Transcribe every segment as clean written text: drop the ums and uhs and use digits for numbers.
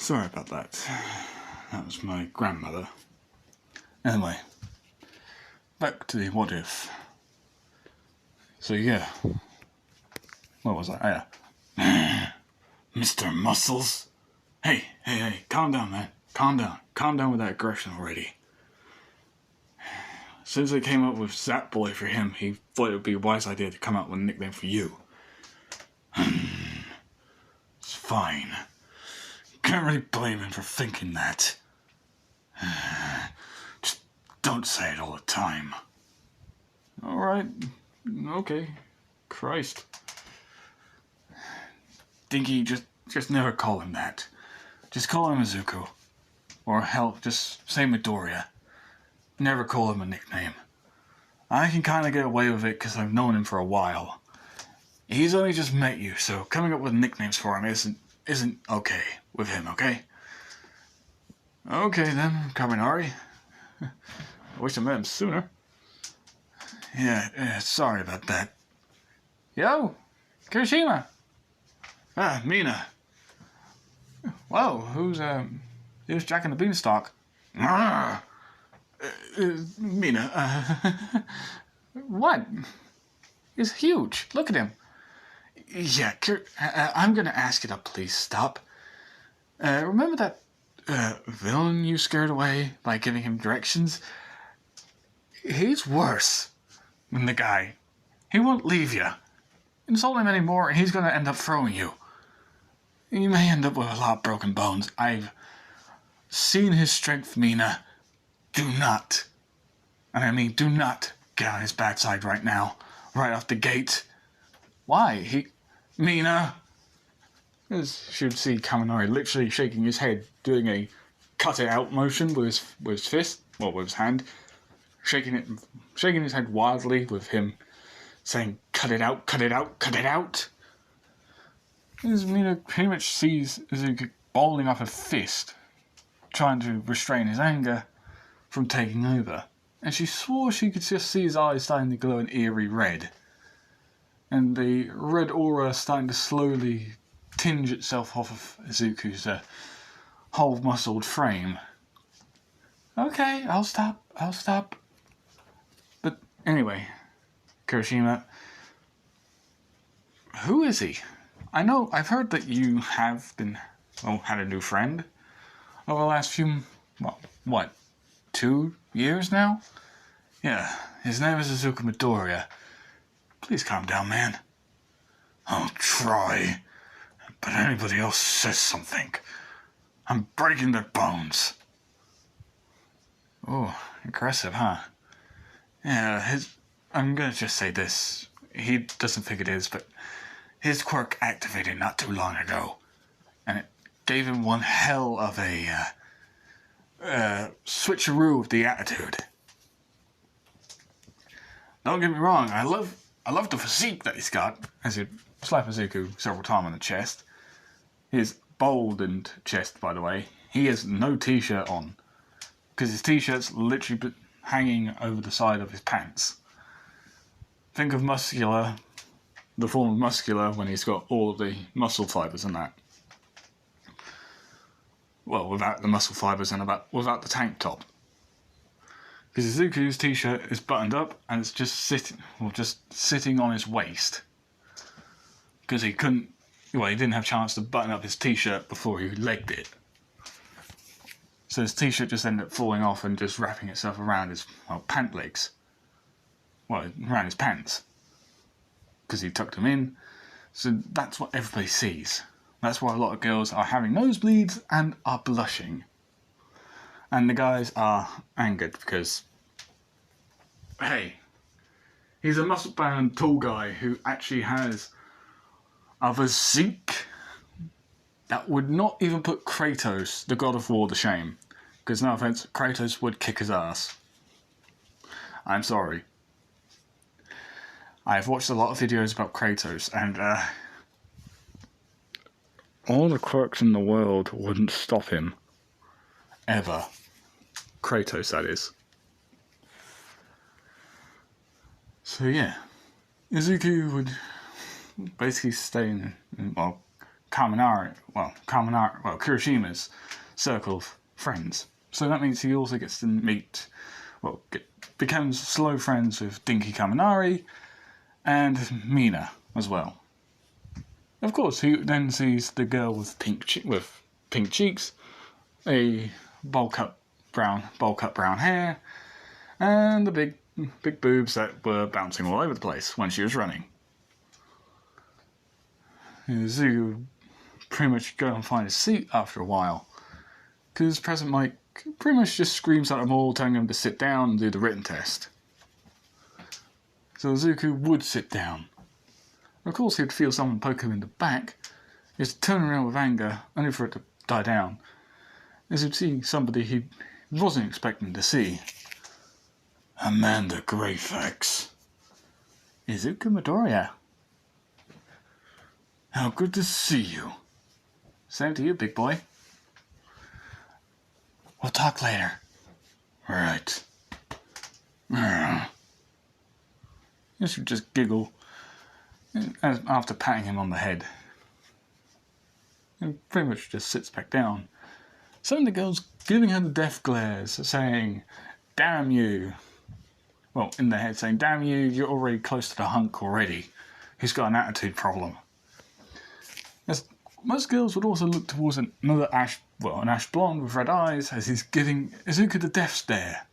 Sorry about that. That was my grandmother. Anyway, back to the what if. So yeah, what was I? Mr. Muscles? Hey, calm down, man. Calm down with that aggression already. As soon as I came up with Zap Boy for him, he thought it would be a wise idea to come up with a nickname for you. It's fine. Can't really blame him for thinking that. Just don't say it all the time. Alright, okay. Christ. Dinky, just never call him that. Just call him Izuku. Or hell, just say Midoriya. Never call him a nickname. I can kinda get away with it because I've known him for a while. He's only just met you, so coming up with nicknames for him isn't okay with him, okay? Okay then, Kaminari. I wish I met him sooner. Yeah, sorry about that. Yo, Kirishima. Ah, Mina. Whoa, who's Jack and the Beanstalk? Mina, what? He's huge. Look at him. Yeah, I'm gonna ask you to please stop. Remember that villain you scared away by giving him directions? He's worse than the guy. He won't leave you. Insult him anymore and he's gonna end up throwing you. You may end up with a lot of broken bones. I've seen his strength, Mina. Do not, and I mean do not, get on his bad side right now. Right off the gate. Why? Mina! As you would see Kaminari literally shaking his head, doing a cut it out motion with his fist, well, with his hand. Shaking his head wildly with him saying, cut it out, cut it out, cut it out. As Mina pretty much sees Izuku bowling off a fist, trying to restrain his anger from taking over. And she swore she could just see his eyes starting to glow an eerie red. And the red aura starting to slowly tinge itself off of Izuku's whole muscled frame. Okay, I'll stop. But anyway, Kirishima, who is he? I know, I've heard that you have had a new friend over the last few, 2 years now? Yeah, his name is Izuku Midoriya. Please calm down, man. I'll try, but anybody else says something, I'm breaking their bones. Oh, aggressive, huh? Yeah, I'm gonna just say this. He doesn't think it is, but his quirk activated not too long ago, and it gave him one hell of a switcheroo of the attitude. Don't get me wrong, I love the physique that he's got, as he slapped Izuku several times on the chest. His boldened chest, by the way. He has no t-shirt on, because his t-shirt's literally hanging over the side of his pants. Think of muscular, the form of muscular when he's got all of the muscle fibres and that. Well, without the muscle fibres and without the tank top. Because Izuku's t-shirt is buttoned up and it's just sitting on his waist. Because he didn't have a chance to button up his t-shirt before he legged it. So his t-shirt just ended up falling off and just wrapping itself around his, pant legs. Well, around his pants. Because he tucked them in. So that's what everybody sees. That's why a lot of girls are having nosebleeds and are blushing. And the guys are angered because, hey, he's a muscle-bound tall guy who actually has a physique that would not even put Kratos, the god of war, to shame. Because no offense, Kratos would kick his ass. I'm sorry. I've watched a lot of videos about Kratos, and all the quirks in the world wouldn't stop him. Ever. Kratos, that is. So yeah, Izuku would basically stay Kirishima's circle of friends. So that means he also gets to meet, becomes slow friends with Dinky Kaminari and Mina as well. Of course, he then sees the girl with pink cheeks, a bowl cut brown hair, and the big boobs that were bouncing all over the place when she was running. Zuko pretty much go and find a seat after a while, because President Mike pretty much just screams at them all, telling them to sit down and do the written test. So Zuko would sit down. Of course, he'd feel someone poke him in the back. He'd turn around with anger, only for it to die down, as he'd see somebody he wasn't expecting to see. Amanda Greyfax. Izuku Midoriya. How good to see you. Same to you, big boy. We'll talk later. Right. She would just giggle after patting him on the head. And pretty much just sits back down. Some of the girls giving her the death glares, saying, "Damn you." Well, in their head saying, "Damn you, you're already close to the hunk already. He's got an attitude problem." As most girls would also look towards an ash blonde with red eyes as he's giving Izuku the death stare.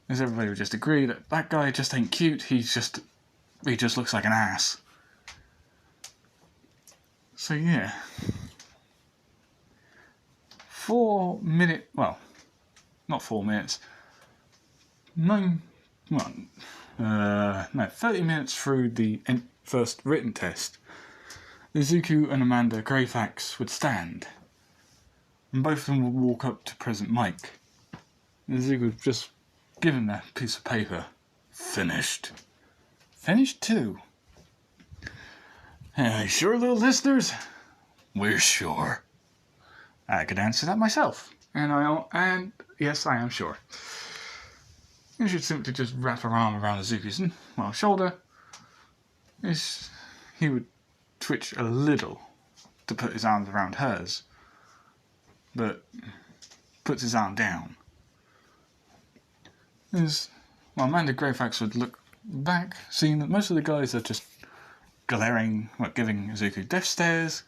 As everybody would just agree that guy just ain't cute, he just looks like an ass. So yeah. 30 minutes through the first written test, Izuku and Amanda Greyfax would stand, and both of them would walk up to President Mike. Izuku would just give him that piece of paper. Finished. Finished too. Sure, little listeners? We're sure. I could answer that myself. And yes, I am sure. You should simply just wrap her arm around Izuku's shoulder. He would twitch a little to put his arms around hers, but puts his arm down. Amanda Greyfax would look back, seeing that most of the guys are just glaring, giving Izuku death stares,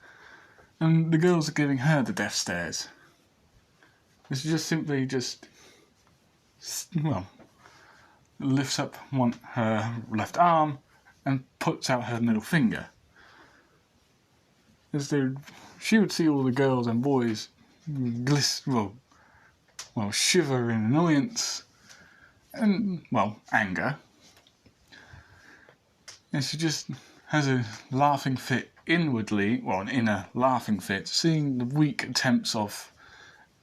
and the girls are giving her the death stares. She just simply lifts up her left arm and puts out her middle finger. She would see all the girls and boys shiver in annoyance and, anger. And she just has a laughing fit inwardly, an inner laughing fit, seeing the weak attempts of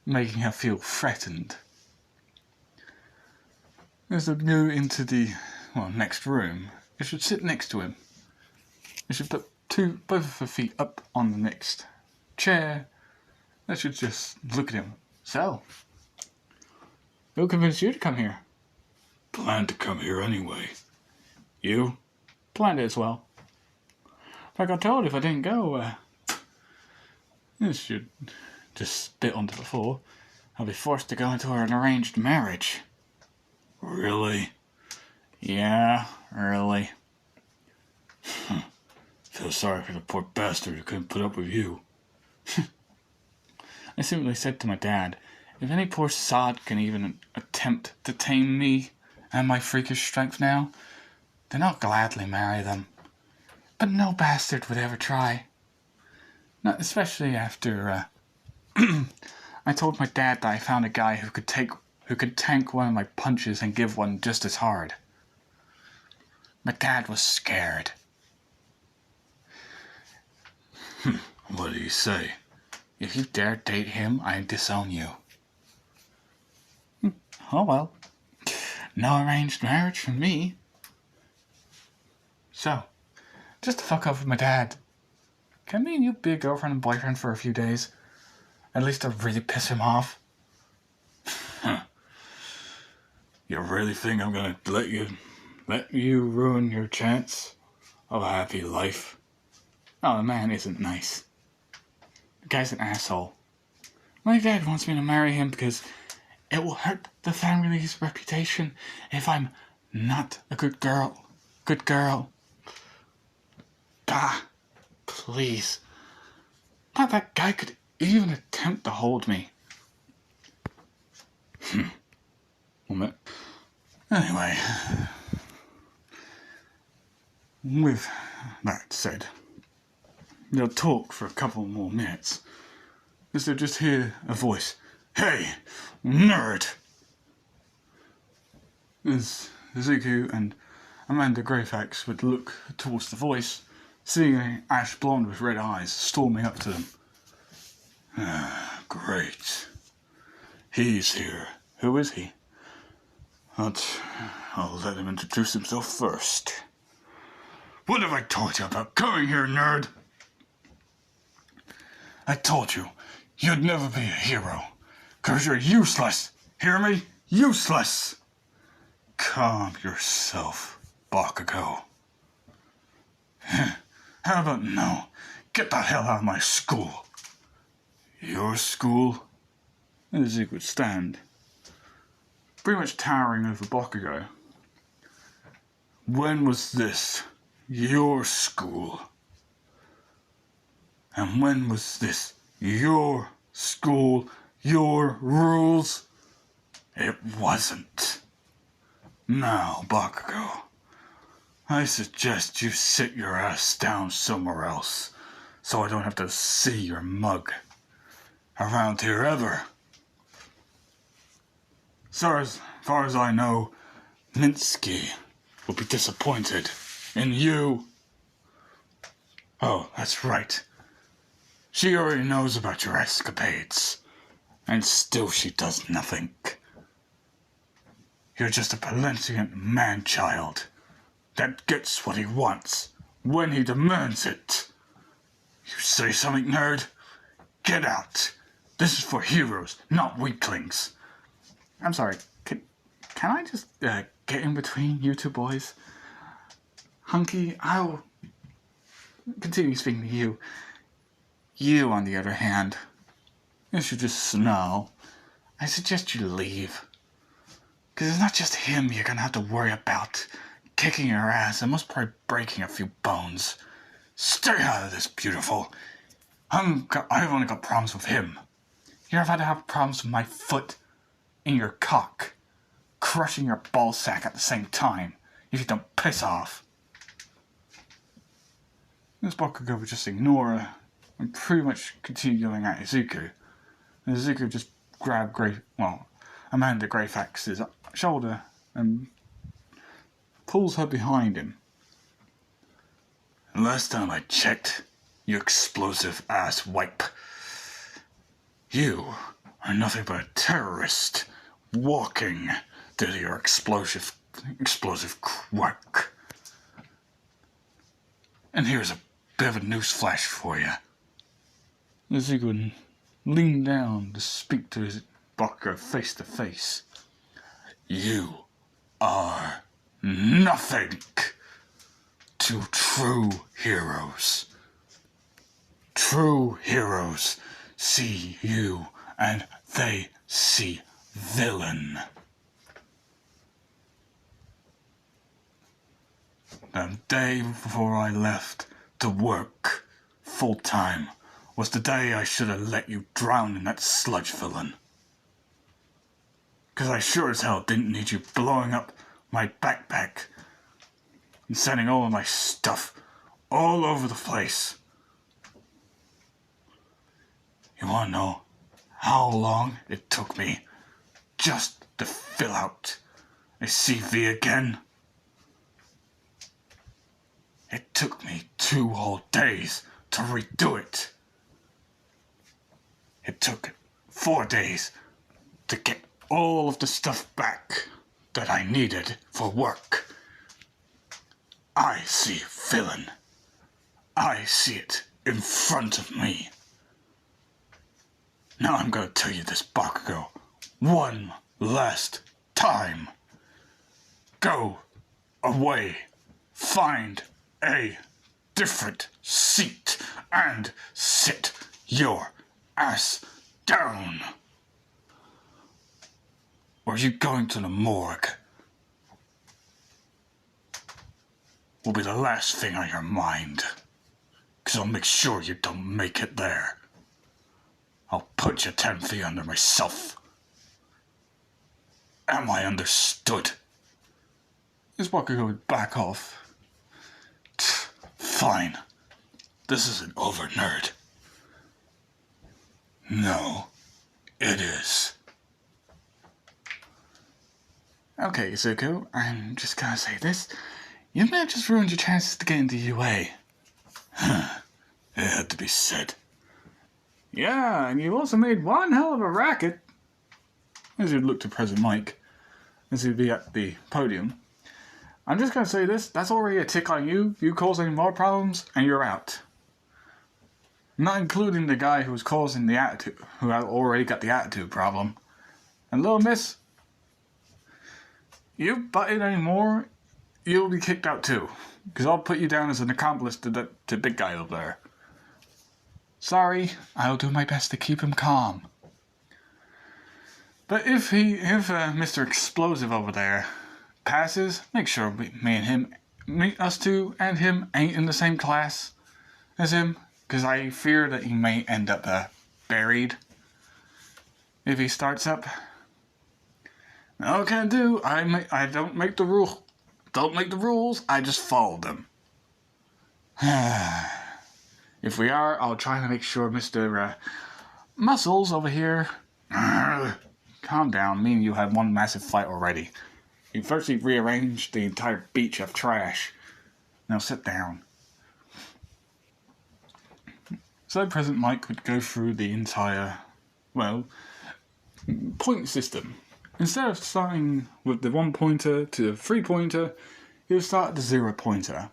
making her feel threatened. As they go into the next room, it should sit next to him. It should put both of her feet up on the next chair. They should just look at him. So, who convinced you to come here? Planned to come here anyway. You? Planned it as well. Like I told you, if I didn't go, this should just spit onto the floor. I'll be forced to go into an arranged marriage. Really? Yeah, really. Feel sorry for the poor bastard who couldn't put up with you. I simply said to my dad, if any poor sod can even attempt to tame me and my freakish strength now, then I'll gladly marry them. But no bastard would ever try. Not especially after, I told my dad that I found a guy who could tank one of my punches and give one just as hard. My dad was scared. What do you say? If you dare date him, I disown you. Oh well. No arranged marriage for me. So, just to fuck off with my dad, can me and you be a girlfriend and boyfriend for a few days? At least to really piss him off. You really think I'm gonna let you ruin your chance of a happy life? Oh, the man isn't nice. guy's an asshole. My dad wants me to marry him because it will hurt the family's reputation if I'm not a good girl. Good girl. Ah, please. Not that guy could even attempt to hold me. Moment. Anyway, with that said, they'll talk for a couple more minutes, as they'll just hear a voice. Hey, nerd! As Zuko and Amanda Greyfax would look towards the voice, seeing an ash blonde with red eyes storming up to them. Great. He's here. Who is he? I'll let him introduce himself first. What have I told you about coming here, nerd? I told you, you'd never be a hero, 'cause you're useless. Hear me? Useless! Calm yourself, Bakugo. How about no? Get the hell out of my school. Your school? As he would stand, pretty much towering over Bakugo. When was this your school? And when was this your school, your rules? It wasn't. Now, Bakugo, I suggest you sit your ass down somewhere else, so I don't have to see your mug around here ever. So as far as I know, Minsky will be disappointed in you. Oh, that's right. She already knows about your escapades, and still she does nothing. You're just a belligerent man-child that gets what he wants when he demands it. You say something, nerd? Get out. This is for heroes, not weaklings. I'm sorry, can I just get in between you two boys? Hunky, I'll continue speaking to you. You, on the other hand, you should just snarl. I suggest you leave. Because it's not just him you're going to have to worry about kicking your ass and most probably breaking a few bones. Stay out of this, beautiful. I've only got problems with him. You're about to have problems with my foot in your cock, crushing your ball sack at the same time, if you don't piss off. This Bakugo would just ignore her and pretty much continue yelling at Izuku. And Izuku just grabbed Amanda Greyfax's shoulder and pulls her behind him. Last time I checked, you explosive ass wipe, you are nothing but a terrorist walking to your explosive quirk. And here's a bit of a newsflash for you. Izuku leaned down to speak to his Bakugo face to face. You are nothing to true heroes. True heroes see you and they see villain. The day before I left to work full time was the day I should have let you drown in that sludge villain. 'Cause I sure as hell didn't need you blowing up my backpack and sending all of my stuff all over the place. You wanna know how long it took me just to fill out a CV again? It took me 2 whole days to redo it. It took 4 days to get all of the stuff back that I needed for work. I see villain. I see it in front of me. Now I'm gonna tell you this, Bakugo, one last time. Go away. Find a different seat and sit your ass down. Or are you going to the morgue? Will be the last thing on your mind. 'Cause I'll make sure you don't make it there. I'll put you 10 feet under myself. Am I understood? This Bakugo would back off. Fine. This isn't over, nerd. No, it is. Okay, Zuko, I'm just gonna say this. You may have just ruined your chances to get into UA. It had to be said. Yeah, and you also made one hell of a racket. As he'd look to President Mike, as he'd be at the podium. I'm just going to say this, that's already a tick on you. You cause any more problems, and you're out. Not including the guy who was causing the attitude, who had already got the attitude problem. And little miss, you butt in anymore, you'll be kicked out too. Because I'll put you down as an accomplice to the big guy up there. Sorry, I'll do my best to keep him calm. But if Mr. Explosive over there passes, make sure us two and him ain't in the same class as him, because I fear that he may end up buried if he starts up. No, can't do. I don't make the rule. Don't make the rules. I just follow them. If we are, I'll try to make sure Mr. Muscles over here. Calm down. Me and you had one massive fight already. You firstly rearranged the entire beach of trash. Now sit down. So President Mike would go through the entire, point system. Instead of starting with the 1 pointer to the 3 pointer, he'll start at the 0 pointer.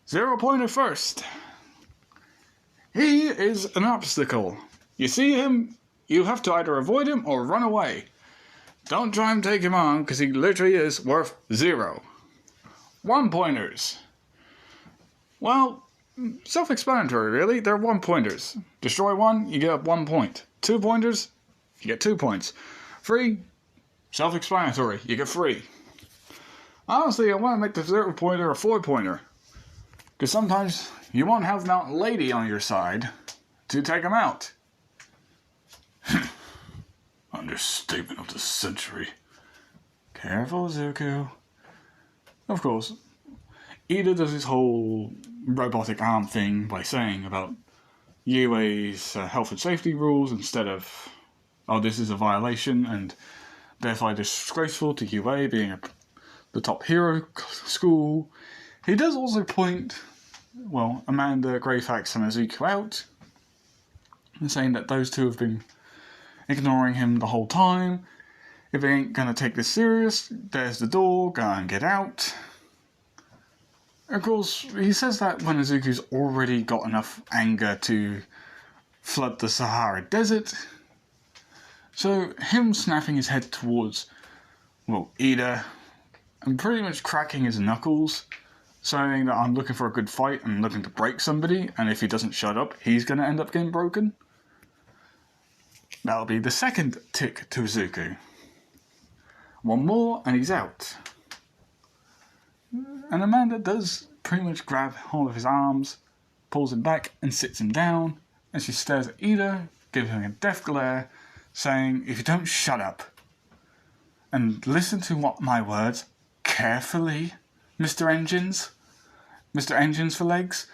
0 pointer first. He is an obstacle. You see him, you have to either avoid him or run away. Don't try and take him on, because he literally is worth 0. 1 pointers. Well, self-explanatory really, they're 1 pointers. Destroy one, you get 1 point. 2 pointers, you get 2 points. 3, self-explanatory, you get 3. Honestly, I want to make the 0 pointer a 4 pointer. Because sometimes you won't have Mountain Lady on your side to take him out. Understatement of the century. Careful, Zuko. Of course, Ida does his whole robotic arm thing by saying about UA's health and safety rules instead of, oh, this is a violation and therefore disgraceful to UA being the top hero school. He does also point, Amanda, Greyfax and Azuko out, and saying that those two have been ignoring him the whole time. If they ain't gonna take this serious, there's the door, go and get out. Of course, he says that when Azuko's already got enough anger to flood the Sahara Desert. So, him snapping his head towards, Ida, and pretty much cracking his knuckles, saying that I'm looking for a good fight and looking to break somebody, and if he doesn't shut up, he's gonna end up getting broken. That'll be the second tick to Zuko. 1 more and he's out. And Amanda does pretty much grab hold of his arms, pulls him back and sits him down, and she stares at Ida, giving him a death glare, saying, if you don't shut up and listen to my words carefully, Mr. Engines for legs,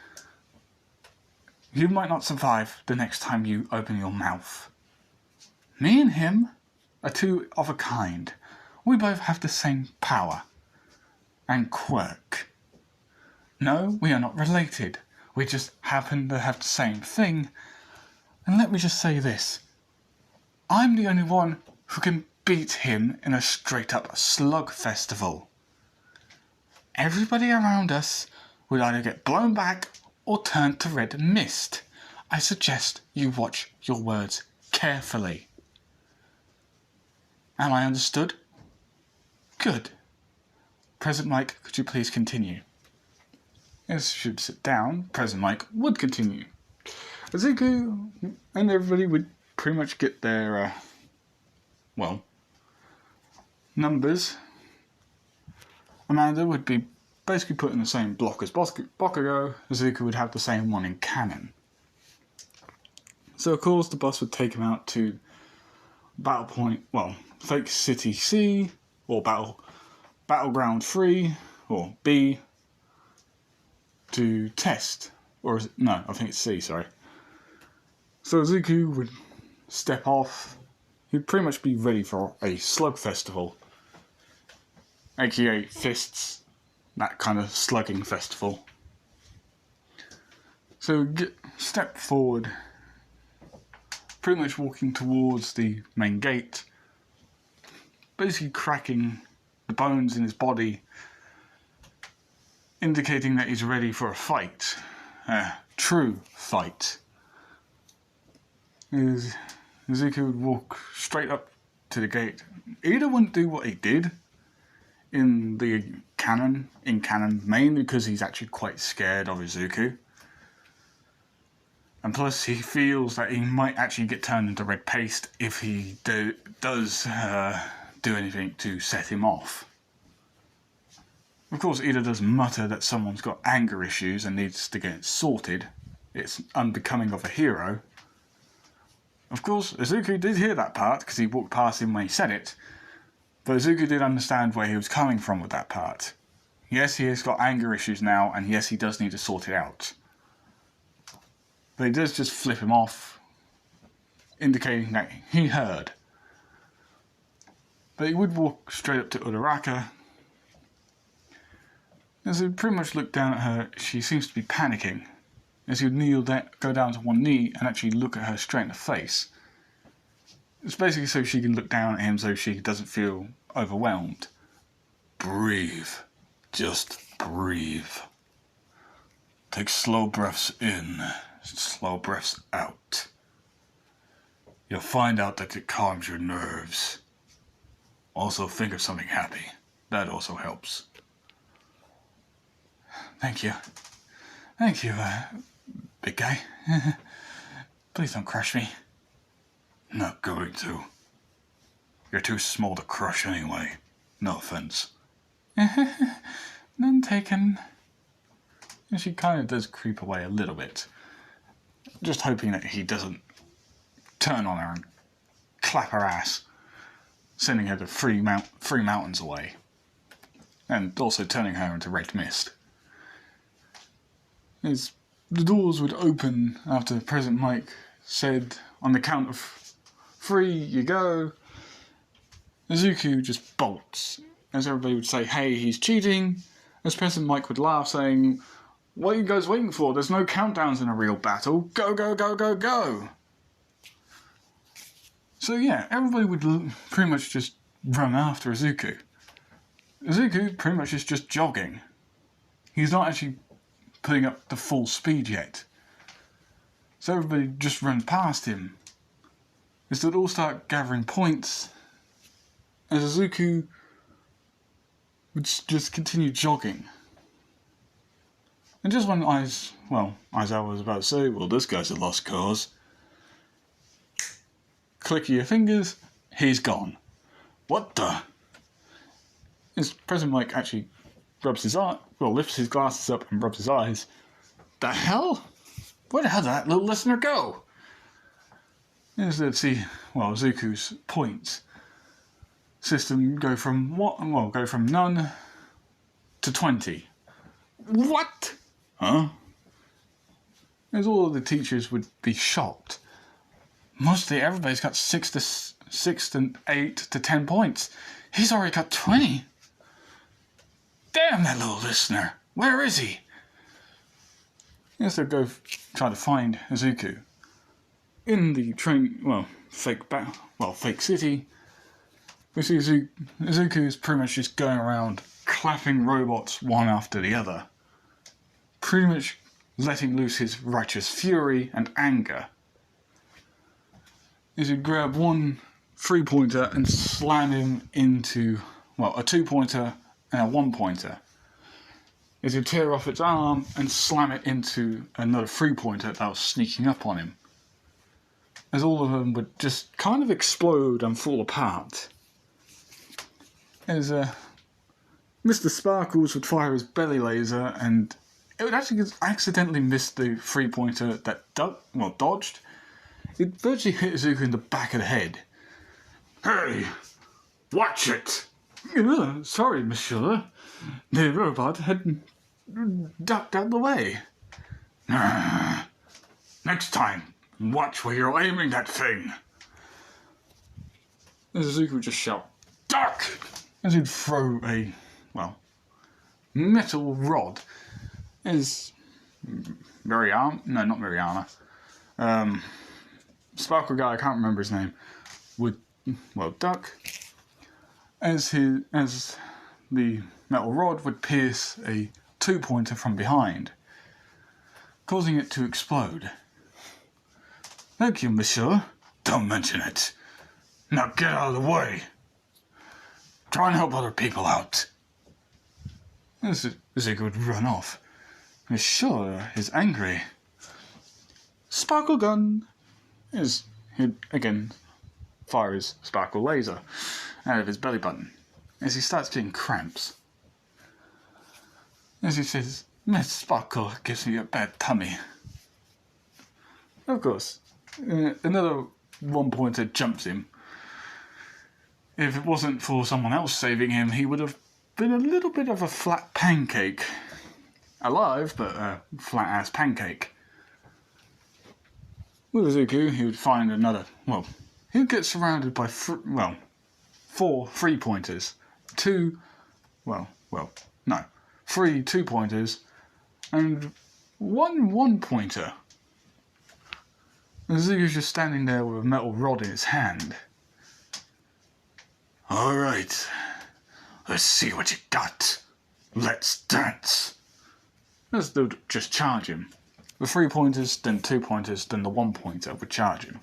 you might not survive the next time you open your mouth. Me and him are two of a kind. We both have the same power and quirk. No, we are not related. We just happen to have the same thing. And let me just say this. I'm the only one who can beat him in a straight-up slug festival. Everybody around us would either get blown back or turn to red mist. I suggest you watch your words carefully. Am I understood? Good. President Mike, could you please continue? As she would sit down, President Mike would continue. Izuku and everybody would pretty much get their, numbers. Amanda would be basically put in the same block as Bakugo. Izuku would have the same one in canon. So of course the boss would take him out to Battle Point, Fake City C, or Battleground 3, or B, to test. Or is it, no, I think it's C, sorry. So Izuku would step off. He'd pretty much be ready for a slug festival, aka fists, that kind of slugging festival. So step forward, pretty much walking towards the main gate, basically cracking the bones in his body, indicating that he's ready for a fight, a true fight. Izuku would walk straight up to the gate. Ida wouldn't do what he did in canon, mainly because he's actually quite scared of Izuku. And plus he feels that he might actually get turned into red paste if he does do anything to set him off. Of course, Ida does mutter that someone's got anger issues and needs to get it sorted. It's unbecoming of a hero. Of course, Izuku did hear that part because he walked past him when he said it, but Izuku did understand where he was coming from with that part. Yes, he has got anger issues now, and yes, he does need to sort it out. But he does just flip him off, indicating that he heard. But he would walk straight up to Uraraka. As he pretty much looked down at her, she seems to be panicking. As he would go down to one knee and actually look at her straight in the face. It's basically so she can look down at him so she doesn't feel overwhelmed. Breathe. Just breathe. Take slow breaths in, slow breaths out. You'll find out that it calms your nerves. Also think of something happy. That also helps. Thank you. Thank you, big guy. Please don't crush me. Not going to. You're too small to crush anyway. No offense. None taken. And she kind of does creep away a little bit. Just hoping that he doesn't turn on her and clap her ass, sending her to three mountains away. And also turning her into red mist. As the doors would open after President Mike said, on the count of 3, you go, Izuku just bolts. As everybody would say, hey, he's cheating. As President Mike would laugh, saying, what are you guys waiting for? There's no countdowns in a real battle. Go, go, go, go, go. So yeah, everybody would pretty much just run after Izuku. Izuku pretty much is just jogging. He's not actually putting up the full speed yet. So everybody just runs past him. As they'd all start gathering points, as Izuku would just continue jogging. And just when Aizawa was about to say, well, this guy's a lost cause. Click of your fingers, he's gone. What the? As President Mike actually rubs his eye, lifts his glasses up and rubs his eyes. The hell? Where the hell did that little listener go? As they'd see, Izuku's points system go from none to 20. What? Huh? As all of the teachers would be shocked. Mostly everybody's got 6 to 8 to 10 points. He's already got 20. Damn that little listener. Where is he? Yes, they'll go try to find Izuku. In the fake city, we see Izuku is pretty much just going around clapping robots one after the other. Pretty much letting loose his righteous fury and anger. As he'd grab one 3-pointer and slam him into, a 2-pointer and a 1-pointer. is he'd tear off its arm and slam it into another three-pointer that was sneaking up on him. As all of them would just kind of explode and fall apart. As Mr. Sparkles would fire his belly laser and it would actually accidentally miss the three-pointer that dodged. It virtually hit Izuku in the back of the head. Hey! Watch it! Sorry, monsieur. The robot had ducked out of the way. Next time, watch where you're aiming that thing. Izuku would just shout, duck! As he'd throw a, metal rod. Is not Mariana. Sparkle guy, I can't remember his name, would duck as the metal rod would pierce a two-pointer from behind, causing it to explode. Thank you, monsieur. Don't mention it. Now get out of the way. Try and help other people out. Izuku would run off. Monsieur is angry. Sparkle gun he'd again fire his sparkle laser out of his belly button as he starts getting cramps. As he says, Miss Sparkle gives me a bad tummy. Of course, another one-pointer jumps him. If it wasn't for someone else saving him, he would have been a little bit of a flat pancake. Alive, but a flat-ass pancake. With Izuku, he would find another, he would get surrounded by, four three-pointers. Three two-pointers, and one one-pointer. Izuku's just standing there with a metal rod in his hand. Alright, let's see what you got. Let's dance. As they would just charge him. The three-pointers, then two-pointers, then the one-pointer would charge him.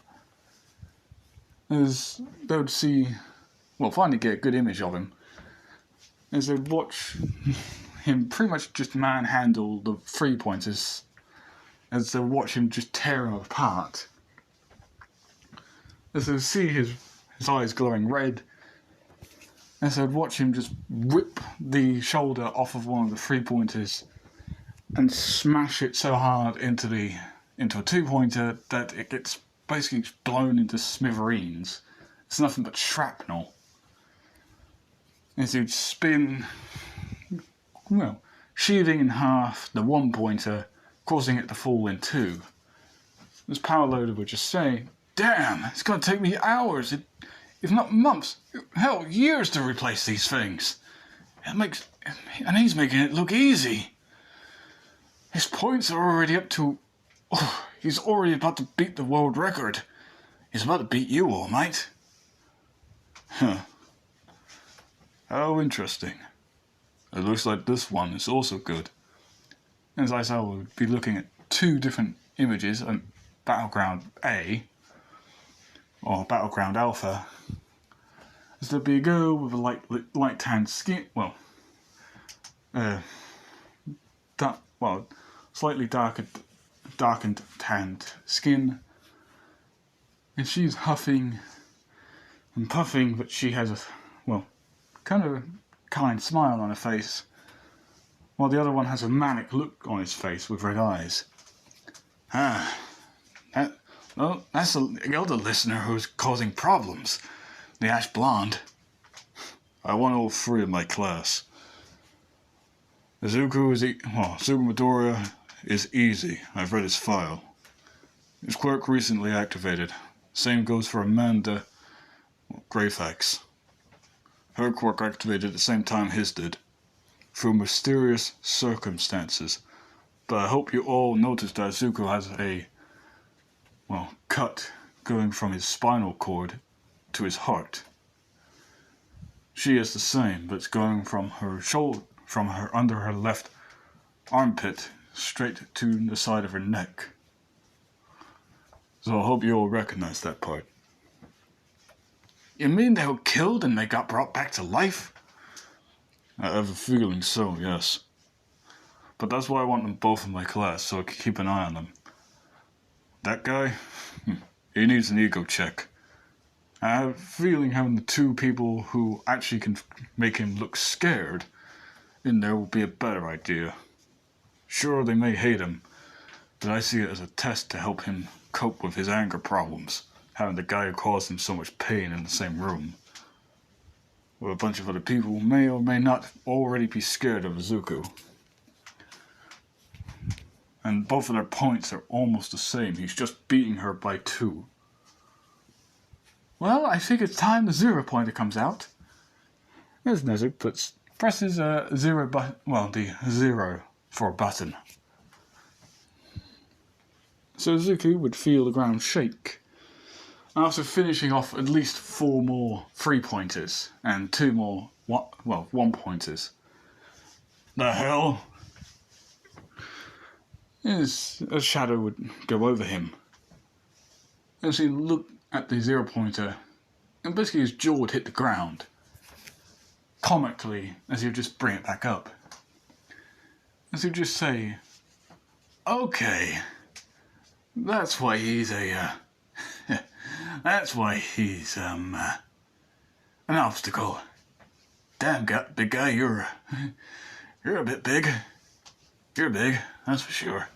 As they would finally get a good image of him. As they'd watch him pretty much just manhandle the three-pointers. As they would watch him just tear them apart. As they would see his eyes glowing red. As they would watch him just rip the shoulder off of one of the three-pointers and smash it so hard into a two-pointer that it gets basically blown into smithereens. It's nothing but shrapnel. As he'd spin, shielding in half the one-pointer, causing it to fall in two. This power loader would just say, damn, it's going to take me hours, if not months, hell, years to replace these things. And he's making it look easy. His points are already up to... he's already about to beat the world record. He's about to beat you, all mate. Huh. How interesting. It looks like this one is also good. As I said, we'll be looking at two different images on Battleground A, or Battleground Alpha. As there'll be a girl with a light tanned skin, slightly darkened tanned skin, and she's huffing and puffing, but she has a kind of a kind smile on her face, while the other one has a manic look on his face with red eyes. That's the other listener who's causing problems, the Ash Blonde. I won all three of my class. Izuku Midoriya is easy. I've read his file. His quirk recently activated. Same goes for Amanda Greyfax. Her quirk activated at the same time his did, through mysterious circumstances. But I hope you all noticed that Izuku has a, cut going from his spinal cord to his heart. She is the same, but it's going from her shoulder, under her left armpit, straight to the side of her neck. So I hope you all recognize that part. You mean they were killed and they got brought back to life? I have a feeling so, yes. But that's why I want them both in my class, so I can keep an eye on them. That guy? He needs an ego check. I have a feeling having the two people who actually can make him look scared in there will be a better idea. Sure, they may hate him, but I see it as a test to help him cope with his anger problems, having the guy who caused him so much pain in the same room. Where a bunch of other people may or may not already be scared of Izuku. And both of their points are almost the same. He's just beating her by 2. Well, I think it's time the 0 pointer comes out. As Nezuko presses the 0 for a button. So Izuku would feel the ground shake. After finishing off at least 4 more 3-pointers and 2 more 1-pointers. The hell? As a shadow would go over him. As he looked at the 0-pointer, and basically his jaw would hit the ground. Comically, as he would just bring it back up. As he would just say, okay, that's why he's that's why he's, an obstacle. Damn, big guy, you're a bit big. You're big, that's for sure.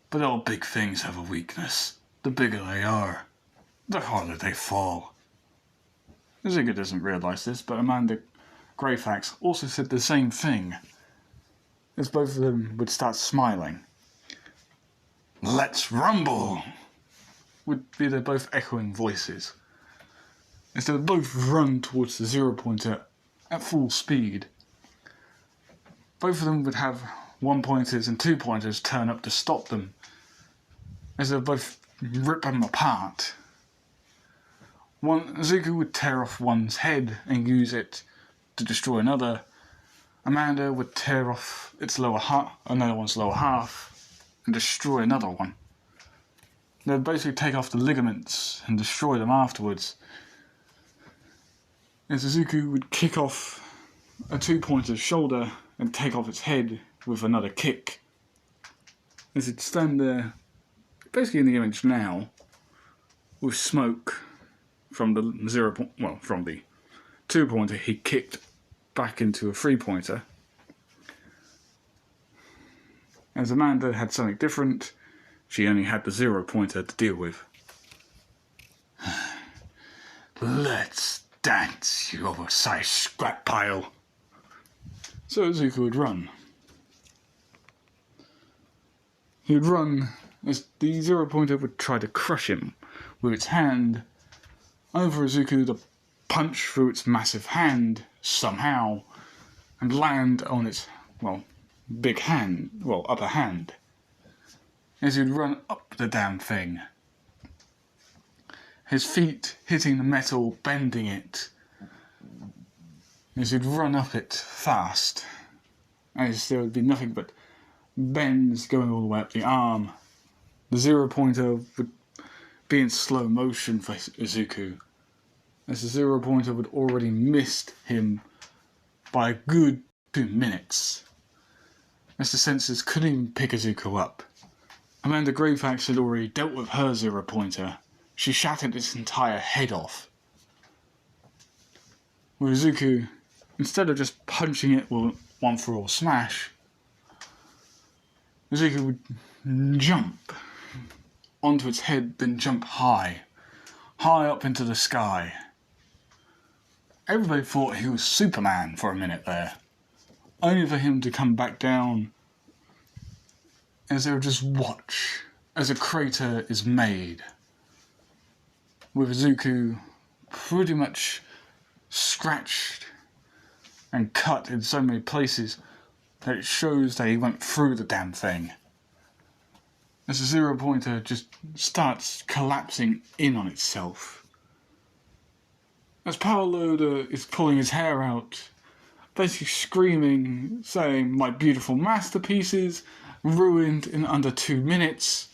But all big things have a weakness. The bigger they are, the harder they fall. Izuku doesn't realise this, but Amanda Greyfax also said the same thing. As both of them would start smiling. Let's rumble! Would be their both echoing voices. As they would both run towards the 0-pointer at full speed. Both of them would have 1-pointers and 2-pointers turn up to stop them. As they would both rip them apart. Izuku would tear off one's head and use it to destroy another. Amanda would tear off another one's lower half and destroy another one. They would basically take off the ligaments and destroy them afterwards. As Izuku would kick off a 2-pointer's shoulder and take off its head with another kick. As he'd stand there, basically in the image now, with smoke from the 2-pointer he kicked back into a 3-pointer. As Amanda had something different, she only had the 0-pointer to deal with. Let's dance, you oversized scrap pile. So Izuku would run. He would run as the 0-pointer would try to crush him with its hand over Izuku to punch through its massive hand somehow and land on its, upper hand. As he'd run up the damn thing. His feet hitting the metal, bending it. As he'd run up it fast. As there would be nothing but bends going all the way up the arm. The 0-pointer would be in slow motion for Izuku. As the 0-pointer would already missed him by a good 2 minutes. As the sensors couldn't even pick Izuku up. Amanda Greyfax had already dealt with her 0-pointer. She shattered its entire head off. With Izuku, instead of just punching it with 1-for-all smash, Izuku would jump onto its head, then jump high up into the sky. Everybody thought he was Superman for a minute there, only for him to come back down as they would just watch as a crater is made, with Izuku pretty much scratched and cut in so many places that it shows that he went through the damn thing. As the 0-pointer just starts collapsing in on itself. As Power Loader is pulling his hair out, basically screaming, saying, "My beautiful masterpieces, ruined in under 2 minutes."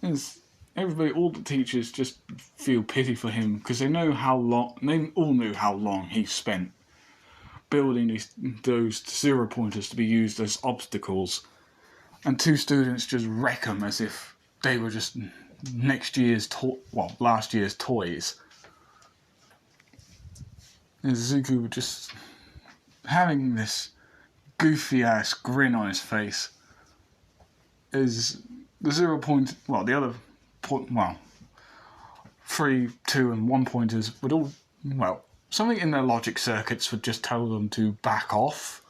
As everybody, all the teachers just feel pity for him because they all knew how long he spent building those 0 pointers to be used as obstacles, and 2 students just wreck them as if they were just last year's toys. And Zuko just having this goofy ass grin on his face is the 0 point. Well, the other point. Well, 3, 2, and 1 pointers would all. Well, something in their logic circuits would just tell them to back off.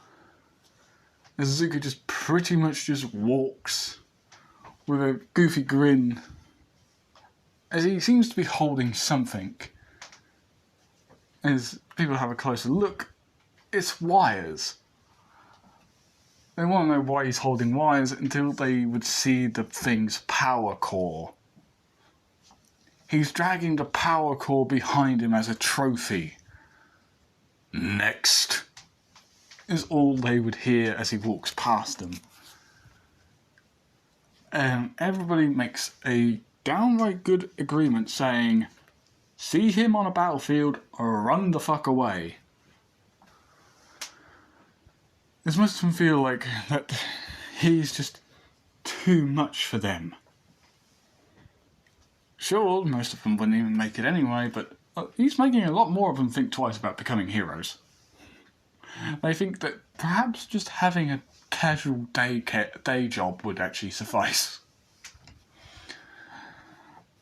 As Zuko just pretty much just walks with a goofy grin as he seems to be holding something. As people have a closer look, it's wires. They want to know why he's holding wires until they would see the thing's power core. He's dragging the power core behind him as a trophy. Next is all they would hear as he walks past them. Everybody makes a downright good agreement saying, see him on a battlefield or run the fuck away. This makes them feel like that he's just too much for them. Sure, most of them wouldn't even make it anyway, but he's making a lot more of them think twice about becoming heroes. They think that perhaps just having a casual day job would actually suffice.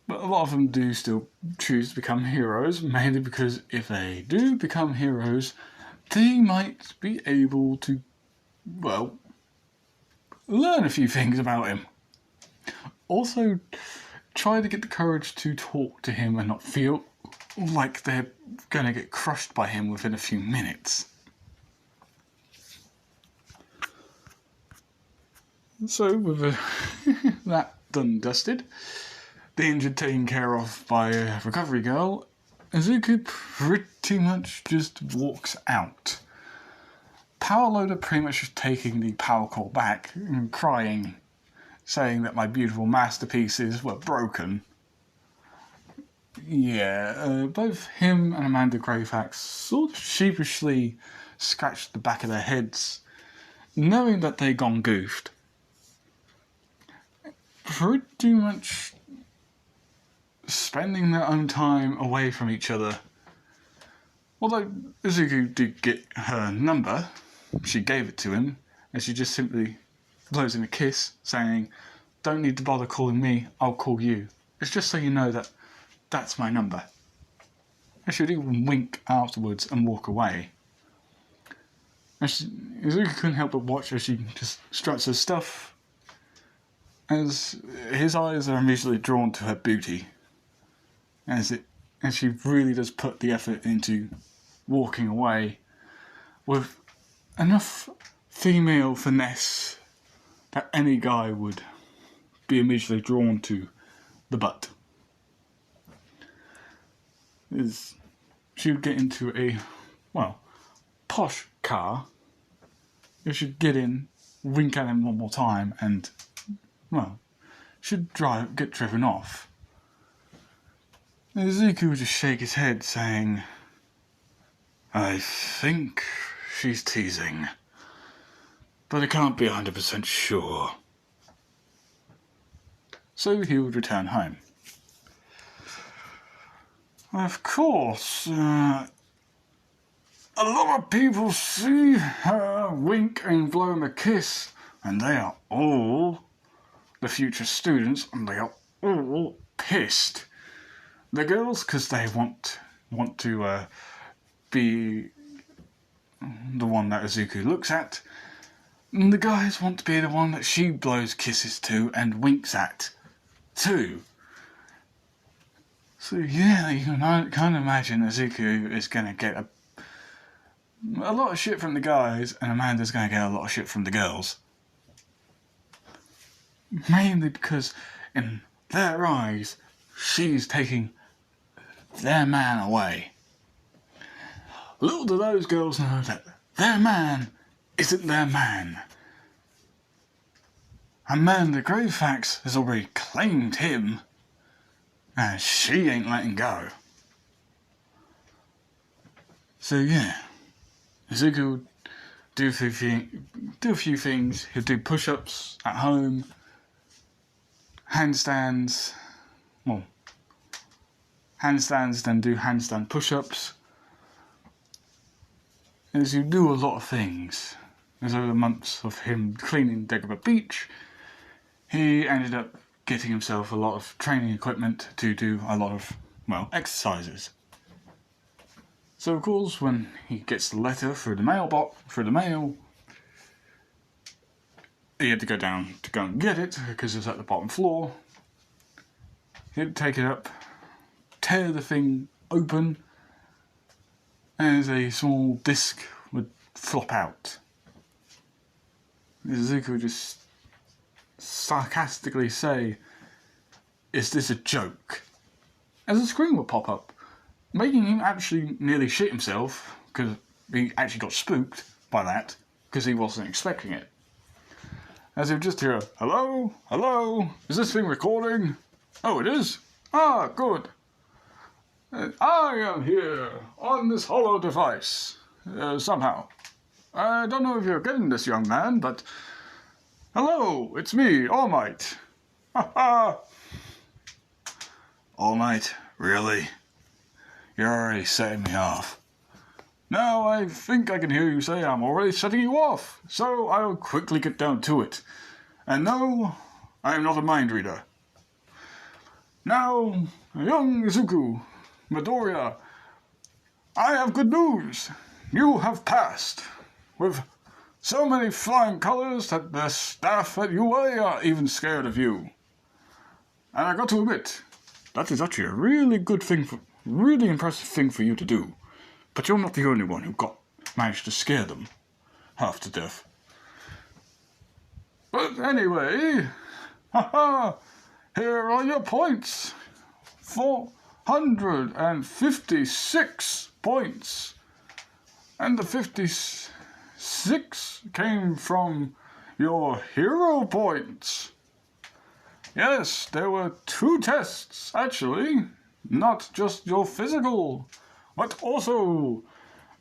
But a lot of them do still choose to become heroes, mainly because if they do become heroes, they might be able to, well, learn a few things about him. Also, try to get the courage to talk to him and not feel like they're going to get crushed by him within a few minutes. So, with that done and dusted, the injured taken care of by a recovery girl, Zuko pretty much just walks out. Power Loader pretty much just taking the power core back and crying, saying that my beautiful masterpieces were broken. Yeah, both him and Amanda Greyfax sort of sheepishly scratched the back of their heads, knowing that they'd gone goofed. Pretty much spending their own time away from each other. Although Zuko did get her number, she gave it to him, and she just simply blows him a kiss, saying, don't need to bother calling me, I'll call you. It's just so you know that that's my number. And she would even wink afterwards and walk away. And Zuko couldn't help but watch as she just struts her stuff, as his eyes are immediately drawn to her booty. And she really does put the effort into walking away with enough female finesse that any guy would be immediately drawn to the butt. She would get into a, well, posh car. She'd get in, wink at him one more time, and, well, she'd get driven off. And Zuko would just shake his head, saying, I think she's teasing, but I can't be 100% sure. So he would return home. Of course, a lot of people see her wink and blow him a kiss, and they are all the future students, and they are all pissed. The girls, because they want to be the one that Zuko looks at, and the guys want to be the one that she blows kisses to and winks at, too. So yeah, you can kind of imagine that Zuko is going to get a lot of shit from the guys, and Amanda's going to get a lot of shit from the girls. Mainly because, in their eyes, she's taking their man away. Little do those girls know that their man isn't their man. Amanda Greyfax has already claimed him, and she ain't letting go. So yeah, Izuku would do a few things. He'd do push-ups at home, handstands, then do handstand push-ups. As you do a lot of things. As over the months of him cleaning Dagobah Beach, he ended up getting himself a lot of training equipment to do a lot of, exercises. So of course, when he gets the letter through the mail, he had to go down to go and get it because it's at the bottom floor. He'd take it up, tear the thing open, as a small disc would flop out. Izuku would just sarcastically say, "Is this a joke?" As a screen would pop up, making him actually nearly shit himself, because he actually got spooked by that, because he wasn't expecting it. As he would just hear, "Hello? Hello? Is this thing recording? Oh, it is? Ah, good. I am here on this hollow device, somehow. I don't know if you're getting this, young man, but hello, it's me, All Might. Ha ha! All Might, really? You're already setting me off. Now I think I can hear you say I'm already setting you off, so I'll quickly get down to it. And no, I am not a mind reader. Now, young Izuku, Midoriya, I have good news. You have passed, with so many flying colors that the staff at UA are even scared of you. And I got to admit, that is actually a really good thing, really impressive thing for you to do. But you're not the only one who managed to scare them half to death. But anyway, haha, here are your points. 456 points. And the 56 came from your hero points. Yes, there were 2 tests, actually. Not just your physical, but also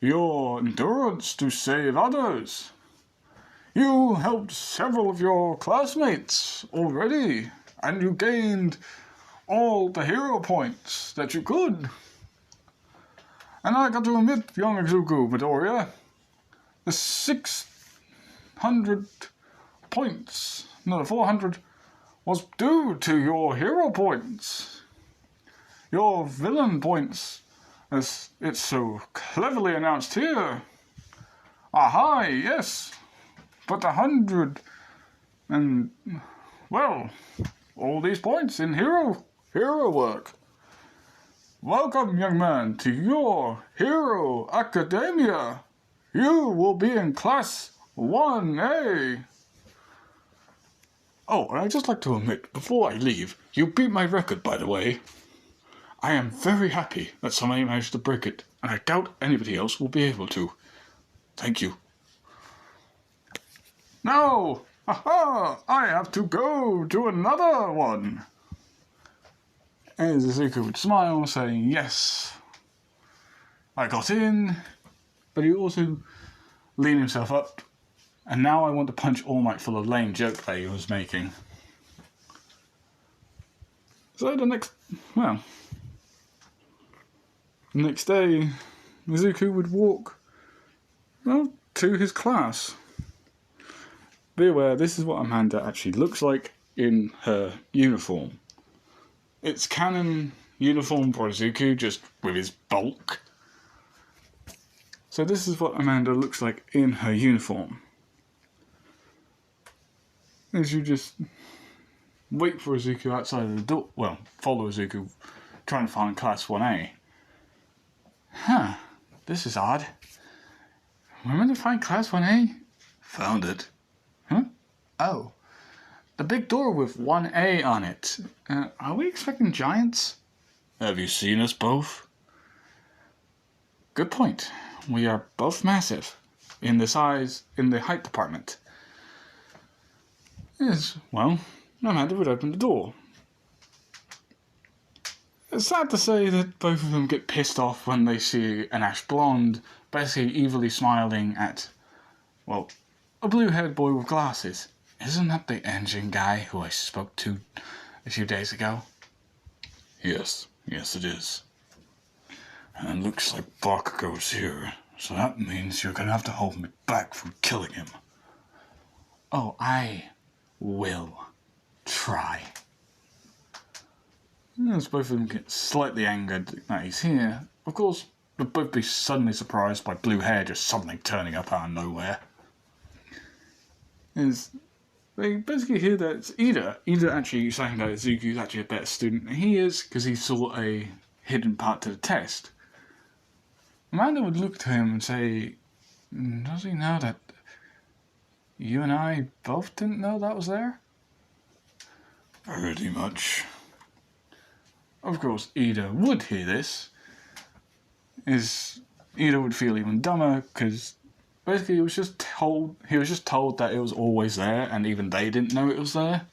your endurance to save others. You helped several of your classmates already, and you gained all the hero points that you could. And I got to admit, young Izuku Midoriya, the 600 points, no, the 400, was due to your hero points. Your villain points, as it's so cleverly announced here. Aha, yes, but 100 and, all these points in hero work. Welcome, young man, to your Hero Academia. You will be in Class 1A. Oh, and I'd just like to admit, before I leave, you beat my record, by the way. I am very happy that somebody managed to break it, and I doubt anybody else will be able to. Thank you. Now, I have to go to another one. And Izuku would smile, saying, yes, I got in, but he also leaned himself up, and now I want to punch All Might for the lame joke that he was making. So the next day, Izuku would walk, to his class. Be aware, this is what Amanda actually looks like in her uniform. It's canon uniform for Izuku, just with his bulk. So this is what Amanda looks like in her uniform. As you just wait for Izuku outside of the door, follow Izuku, trying to find Class 1A. This is odd. Remember to find Class 1A? Found it. Oh. The big door with 1A on it. Are we expecting giants? Have you seen us both? Good point. We are both massive. In the height department. Yes, Amanda would open the door. It's sad to say that both of them get pissed off when they see an ash blonde basically evilly smiling at, well, a blue-haired boy with glasses. Isn't that the engine guy who I spoke to a few days ago? Yes it is. And looks like Bakugo's here, so that means you're gonna have to hold me back from killing him. Oh, I will try. As both of them get slightly angered that he's here, of course, they'll both be suddenly surprised by blue hair just suddenly turning up out of nowhere. As they basically hear that it's Ida actually saying that Izuku's actually a better student than he is because he saw a hidden part to the test. Amanda would look to him and say, does he know that you and I both didn't know that was there? Pretty much. Of course, Ida would hear this. Ida would feel even dumber because basically he was just told that it was always there, and even they didn't know it was there.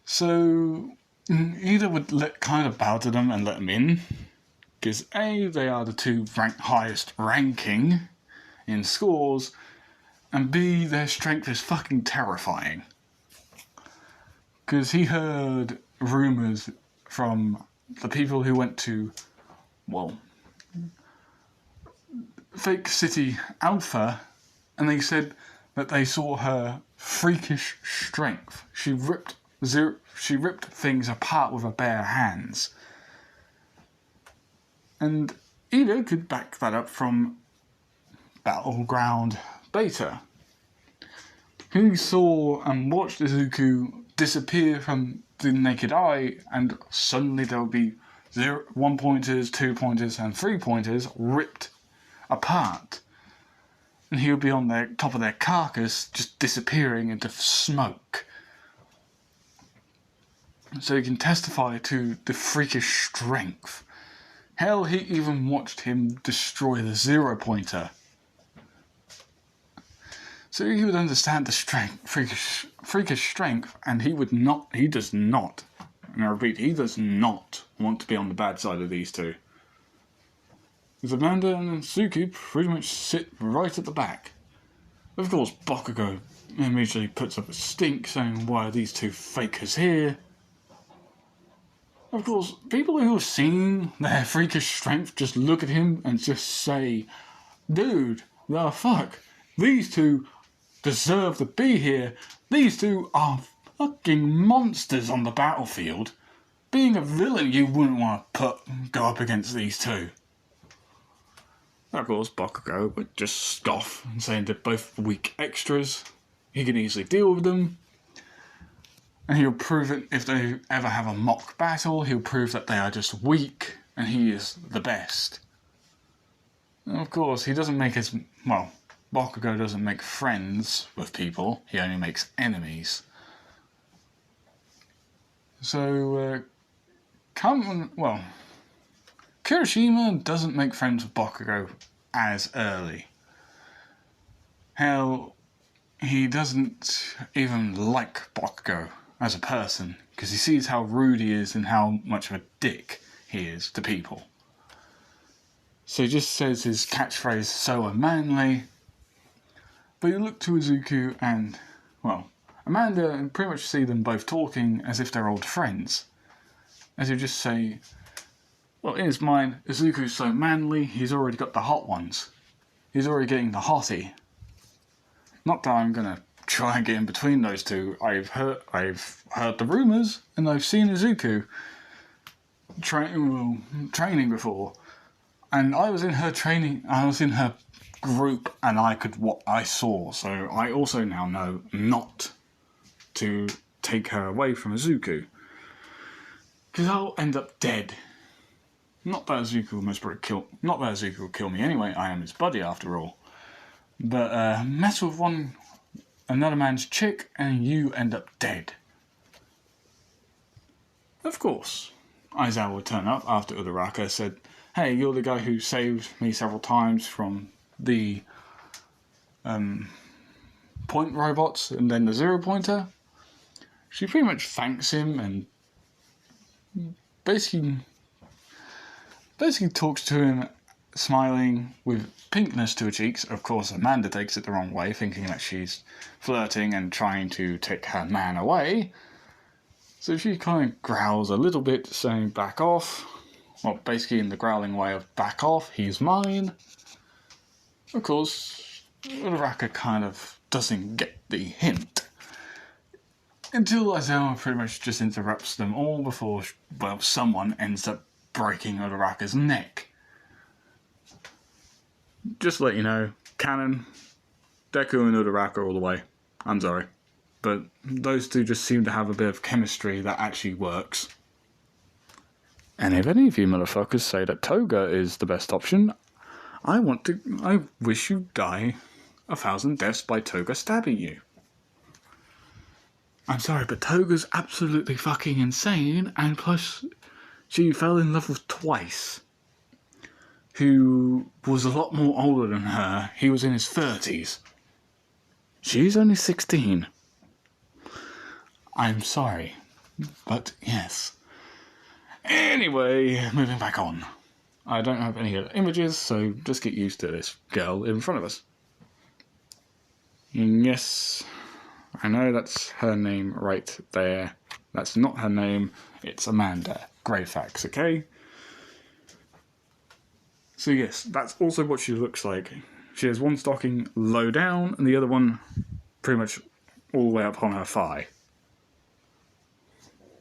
So Ida would kind of bow to them and let them in, because A, they are the two highest ranking in scores, and B, their strength is fucking terrifying. Because he heard rumours from the people who went to, well, Fake City Alpha, and they said that they saw her freakish strength. She ripped things apart with her bare hands. And Ida could back that up from Battleground Beta, who saw and watched Izuku disappear from the naked eye, and suddenly there would be 1-pointers, 2-pointers, and 3-pointers ripped apart. And he would be on the top of their carcass, just disappearing into smoke. So he can testify to the freakish strength. Hell, he even watched him destroy the 0-pointer. So he would understand the freakish strength, and he does not, and I repeat, he does not want to be on the bad side of these two. Because Amanda and Izuku pretty much sit right at the back. Of course, Bakugo immediately puts up a stink, saying, why are these two fakers here? Of course, people who have seen their freakish strength just look at him and just say, dude, the fuck, these two deserve to be here. These two are fucking monsters on the battlefield. Being a villain, you wouldn't want to go up against these two. Of course, Bakugo would just scoff and say they're both weak extras. He can easily deal with them. And he'll prove it if they ever have a mock battle. He'll prove that they are just weak and he is the best. And of course, he doesn't make Bakugo doesn't make friends with people. He only makes enemies. So, Kirishima doesn't make friends with Bakugo as early. Hell, he doesn't even like Bakugo as a person, because he sees how rude he is and how much of a dick he is to people. So he just says his catchphrase, so unmanly. But you look to Izuku and, Amanda, and pretty much see them both talking as if they're old friends. As you just say, well, in his mind, Izuku's so manly, he's already got the hot ones. He's already getting the hottie. Not that I'm gonna try and get in between those two. I've heard the rumours, and I've seen Izuku training before. And I was in her group, and what I saw, so I also now know not to take her away from Izuku. Because I'll end up dead. Not that Izuku will kill me anyway, I am his buddy after all. But mess with another man's chick and you end up dead. Of course, Aizawa would turn up after Uraraka said, hey, you're the guy who saved me several times from the point robots and then the 0-pointer. She pretty much thanks him and basically talks to him smiling with pinkness to her cheeks. Of course, Amanda takes it the wrong way, thinking that she's flirting and trying to take her man away. So she kind of growls a little bit, saying back off. Well, basically in the growling way of back off, he's mine. Of course, Uraraka kind of doesn't get the hint. Until Aizawa pretty much just interrupts them all before, well, someone ends up breaking Uraraka's neck. Just to let you know, canon, Deku and Uraraka all the way. I'm sorry. But those two just seem to have a bit of chemistry that actually works. And if any of you motherfuckers say that Toga is the best option, I wish you die 1,000 deaths by Toga stabbing you. I'm sorry, but Toga's absolutely fucking insane, and plus, she fell in love with Twice, who was a lot more older than her. He was in his 30s. She's only 16. I'm sorry, but yes. Anyway, moving back on. I don't have any other images, so just get used to this girl in front of us. Yes, I know that's her name right there. That's not her name, it's Amanda. Grey facts, okay? So yes, that's also what she looks like. She has one stocking low down, and the other one pretty much all the way up on her thigh.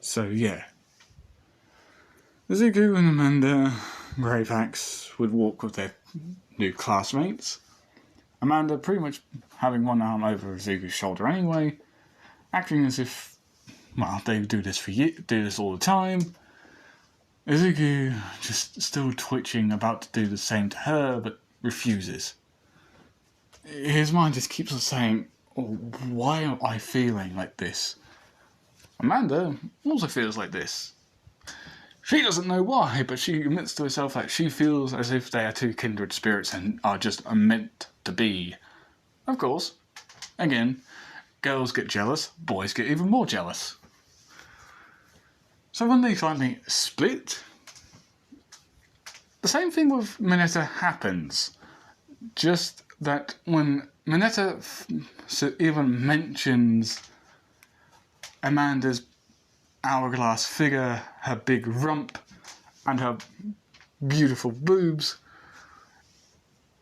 So yeah. Izuku and Amanda, Grey facts, would walk with their new classmates. Amanda pretty much having one arm over Izuku's shoulder anyway, acting as if, well, they do this all the time. Izuku just still twitching, about to do the same to her, but refuses. His mind just keeps on saying, oh, why am I feeling like this? Amanda also feels like this. She doesn't know why, but she admits to herself that she feels as if they are two kindred spirits and are just meant to be. Of course, again, girls get jealous, boys get even more jealous. So when they finally split, the same thing with Mineta happens. Just that when Mineta even mentions Amanda's hourglass figure, her big rump, and her beautiful boobs,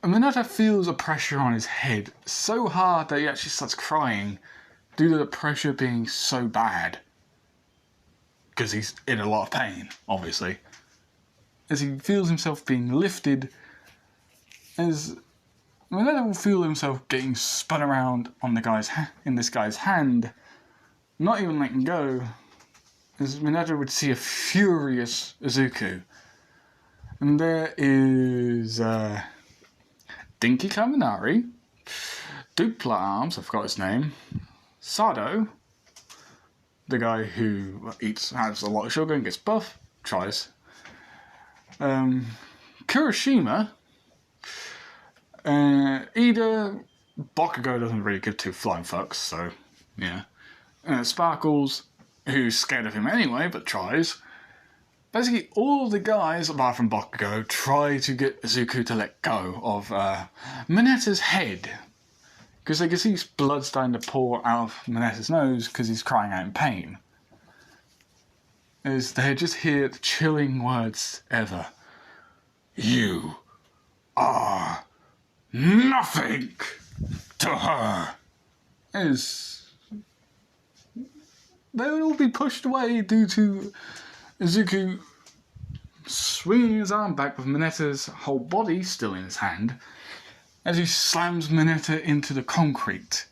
Mineta feels a pressure on his head so hard that he actually starts crying due to the pressure being so bad. Because he's in a lot of pain, obviously. As he feels himself being lifted, as Mineta will feel himself getting spun around on in this guy's hand, not even letting go, as Mineta would see a furious Izuku. And there is Dinky Kaminari, Dupla Arms, I forgot his name, Sado, the guy who has a lot of sugar and gets buff, tries, Kurashima, Ida, Bakugo doesn't really give two flying fucks, so yeah. Sparkles, who's scared of him anyway, but tries. Basically, all the guys, apart from Bakugo, try to get Izuku to let go of Mineta's head. Because they can see blood starting to pour out of Mineta's nose because he's crying out in pain. As they just hear the chilling words ever. You are nothing to her. As they would all be pushed away due to Izuku swinging his arm back with Mineta's whole body still in his hand as he slams Mineta into the concrete,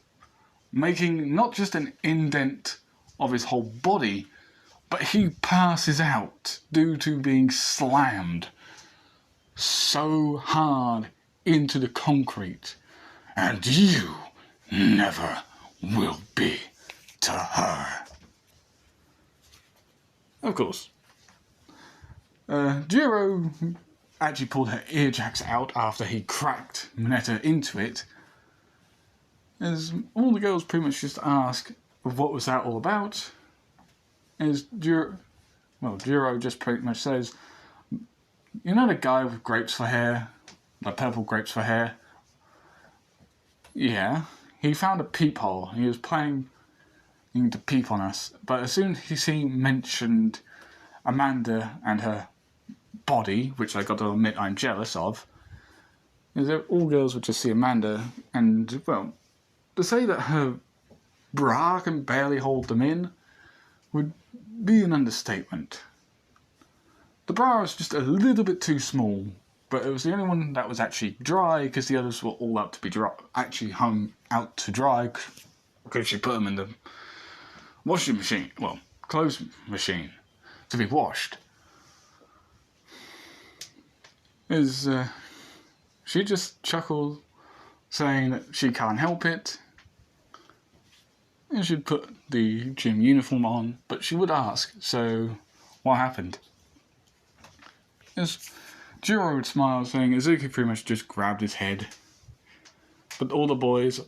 making not just an indent of his whole body, but he passes out due to being slammed so hard into the concrete. And you never will be to her. Of course. Jiro actually pulled her ear jacks out after he cracked Mineta into it. As all the girls pretty much just ask what was that all about. As Jiro just pretty much says, you know the guy with grapes for hair? like purple grapes for hair. Yeah, he found a peephole. He was planning to peep on us, but as soon as he mentioned Amanda and her body, which I got to admit I'm jealous of, is that all girls would just see Amanda, and, well, to say that her bra can barely hold them in would be an understatement. The bra was just a little bit too small, but it was the only one that was actually dry, because the others were all out to be dry, actually hung out to dry, because she put them in the washing machine, well, clothes machine, to be washed. She just chuckled, saying that she can't help it, and she'd put the gym uniform on, but she would ask, so what happened? Jiro would smile, saying Izuku pretty much just grabbed his head, but all the boys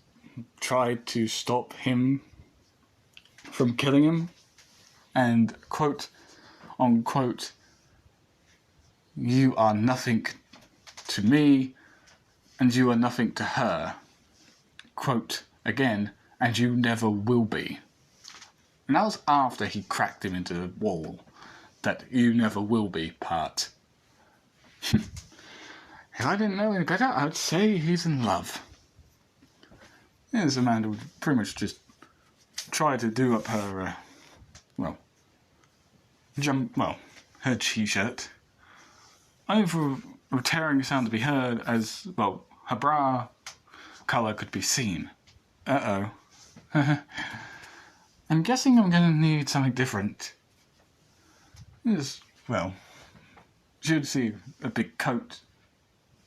tried to stop him from killing him, and quote unquote, "You are nothing to me, and you are nothing to her," quote again, "and you never will be." And that was after he cracked him into the wall, that "you never will be" part. If I didn't know any better, I'd say he's in love. Yes, Amanda would pretty much just try to do up her, her t-shirt, only for a tearing sound to be heard as, well, her bra colour could be seen. Uh-oh. I'm guessing I'm going to need something different. Yes, well, she would see a big coat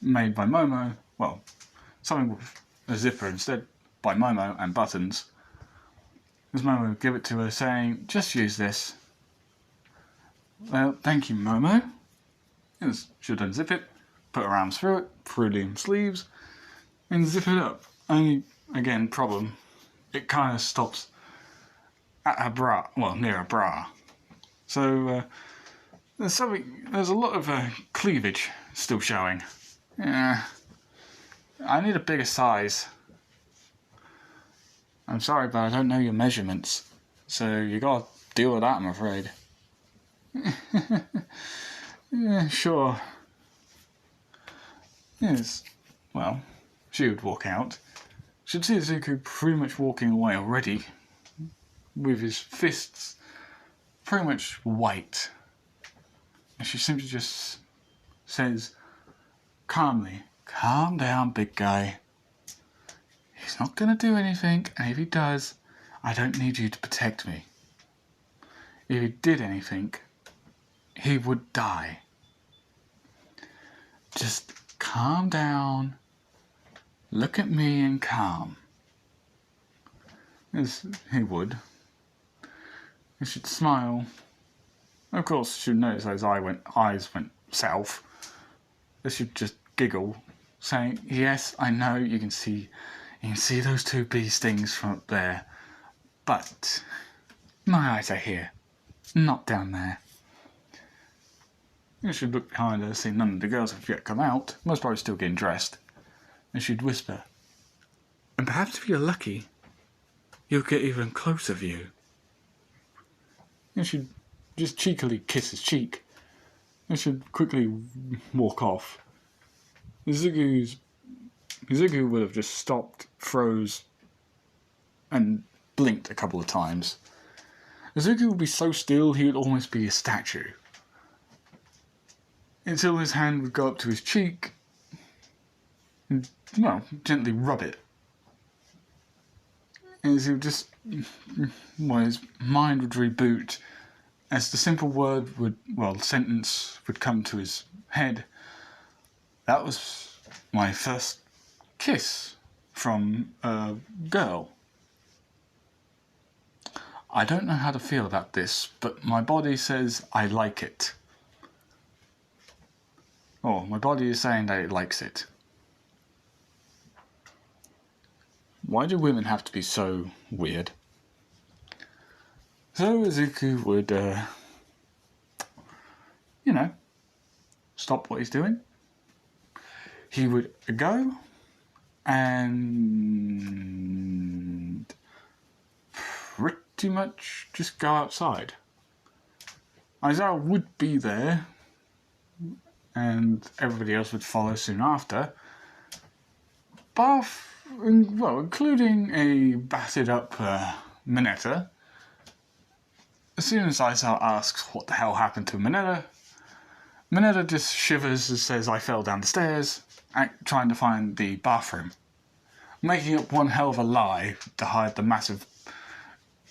made by Momo, well, something with a zipper instead, by Momo, and buttons. As Momo would give it to her, saying, "Just use this." "Well, thank you, Momo." Yes, she would unzip it, put her arms through it, through the sleeves, and zip it up. Only, again, problem, it kind of stops at her bra, well, near her bra. So, there's a lot of cleavage still showing. Yeah, I need a bigger size. I'm sorry, but I don't know your measurements, so you gotta deal with that, I'm afraid. Yeah, sure. Yes, well, she would walk out. She'd see Izuku pretty much walking away already, with his fists pretty much white. And she simply just says calmly, "Calm down, big guy. He's not gonna do anything, and if he does, I don't need you to protect me. If he did anything, he would die. Just calm down, look at me and calm." Yes, he would. He should smile. Of course, she'd notice his eyes went south. They should just giggle, saying, "Yes, I know you can see those two bee stings from up there, but my eyes are here, not down there." You should look behind her, see none of the girls have yet come out, most probably still getting dressed, and she'd whisper, "And perhaps if you're lucky, you'll get even closer view." And she'd just cheekily kiss his cheek, and she'd quickly walk off. Izuku would have just stopped, froze, and blinked a couple of times. Izuku would be so still he would almost be a statue, until his hand would go up to his cheek and, well, gently rub it. As he would just, well, his mind would reboot as the simple sentence would come to his head. "That was my first kiss from a girl. I don't know how to feel about this, but my body says I like it." Oh, my body is saying that it likes it. Why do women have to be so weird? So Izuku would, stop what he's doing. he would go and pretty much just go outside. Aizawa would be there, and everybody else would follow soon after. But, well, including a battered up Mineta. As soon as Aizawa asks what the hell happened to Mineta, Mineta just shivers and says, "I fell down the stairs," trying to find the bathroom. Making up one hell of a lie to hide the massive,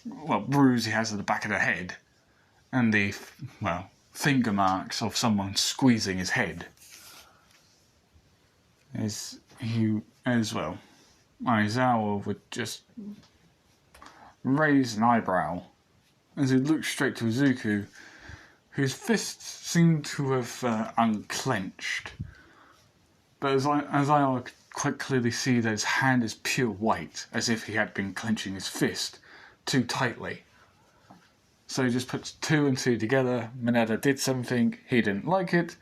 bruise he has at the back of the head. And the, finger marks of someone squeezing his head. Aizawa would just raise an eyebrow as he looked straight to Izuku, whose fists seemed to have unclenched. But as I could quite clearly see that his hand is pure white, as if he had been clenching his fist too tightly. So he just puts 2 and 2 together. Mineta did something, he didn't like it,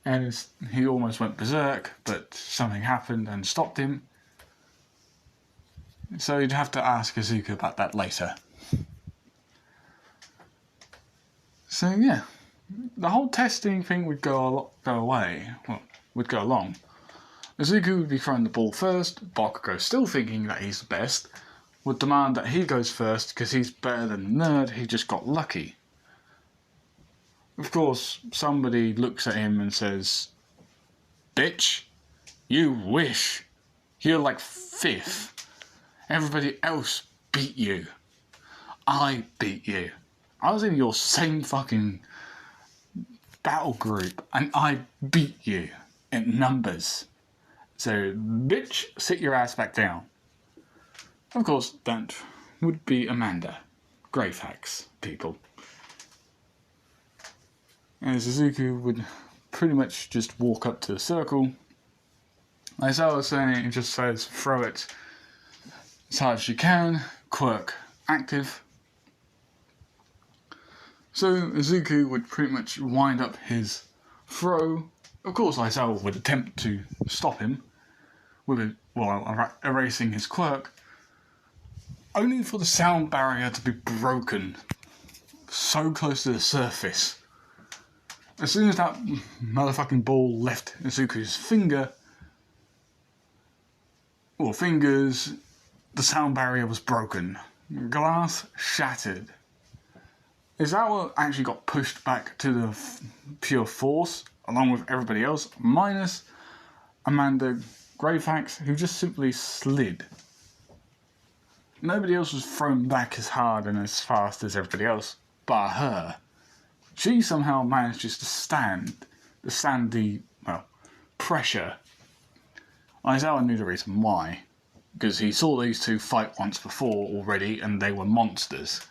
and he almost went berserk, but something happened and stopped him. So you'd have to ask Izuku about that later. So yeah, the whole testing thing would go along. Izuku would be throwing the ball first. Bakugo, still thinking that he's the best, would demand that he goes first because he's better than the nerd, he just got lucky. Of course, somebody looks at him and says, "Bitch, you wish. You're like 5th. Everybody else beat you. I beat you. I was in your same fucking battle group and I beat you in numbers. So, bitch, sit your ass back down." Of course, that would be Amanda. Grave hacks, people. And Izuku would pretty much just walk up to the circle. As I was saying, it just says throw it as hard as you can, quirk active. So Izuku would pretty much wind up his throw. Of course, Aizawa would attempt to stop him while erasing his quirk, only for the sound barrier to be broken so close to the surface. As soon as that motherfucking ball left Izuku's fingers, the sound barrier was broken. Glass shattered. Aizawa actually got pushed back to the pure force, along with everybody else, minus Amanda Greyfax, who just simply slid. Nobody else was thrown back as hard and as fast as everybody else, but her. She somehow manages to stand the pressure. Aizawa knew the reason why, because he saw these two fight once before already, and they were monsters,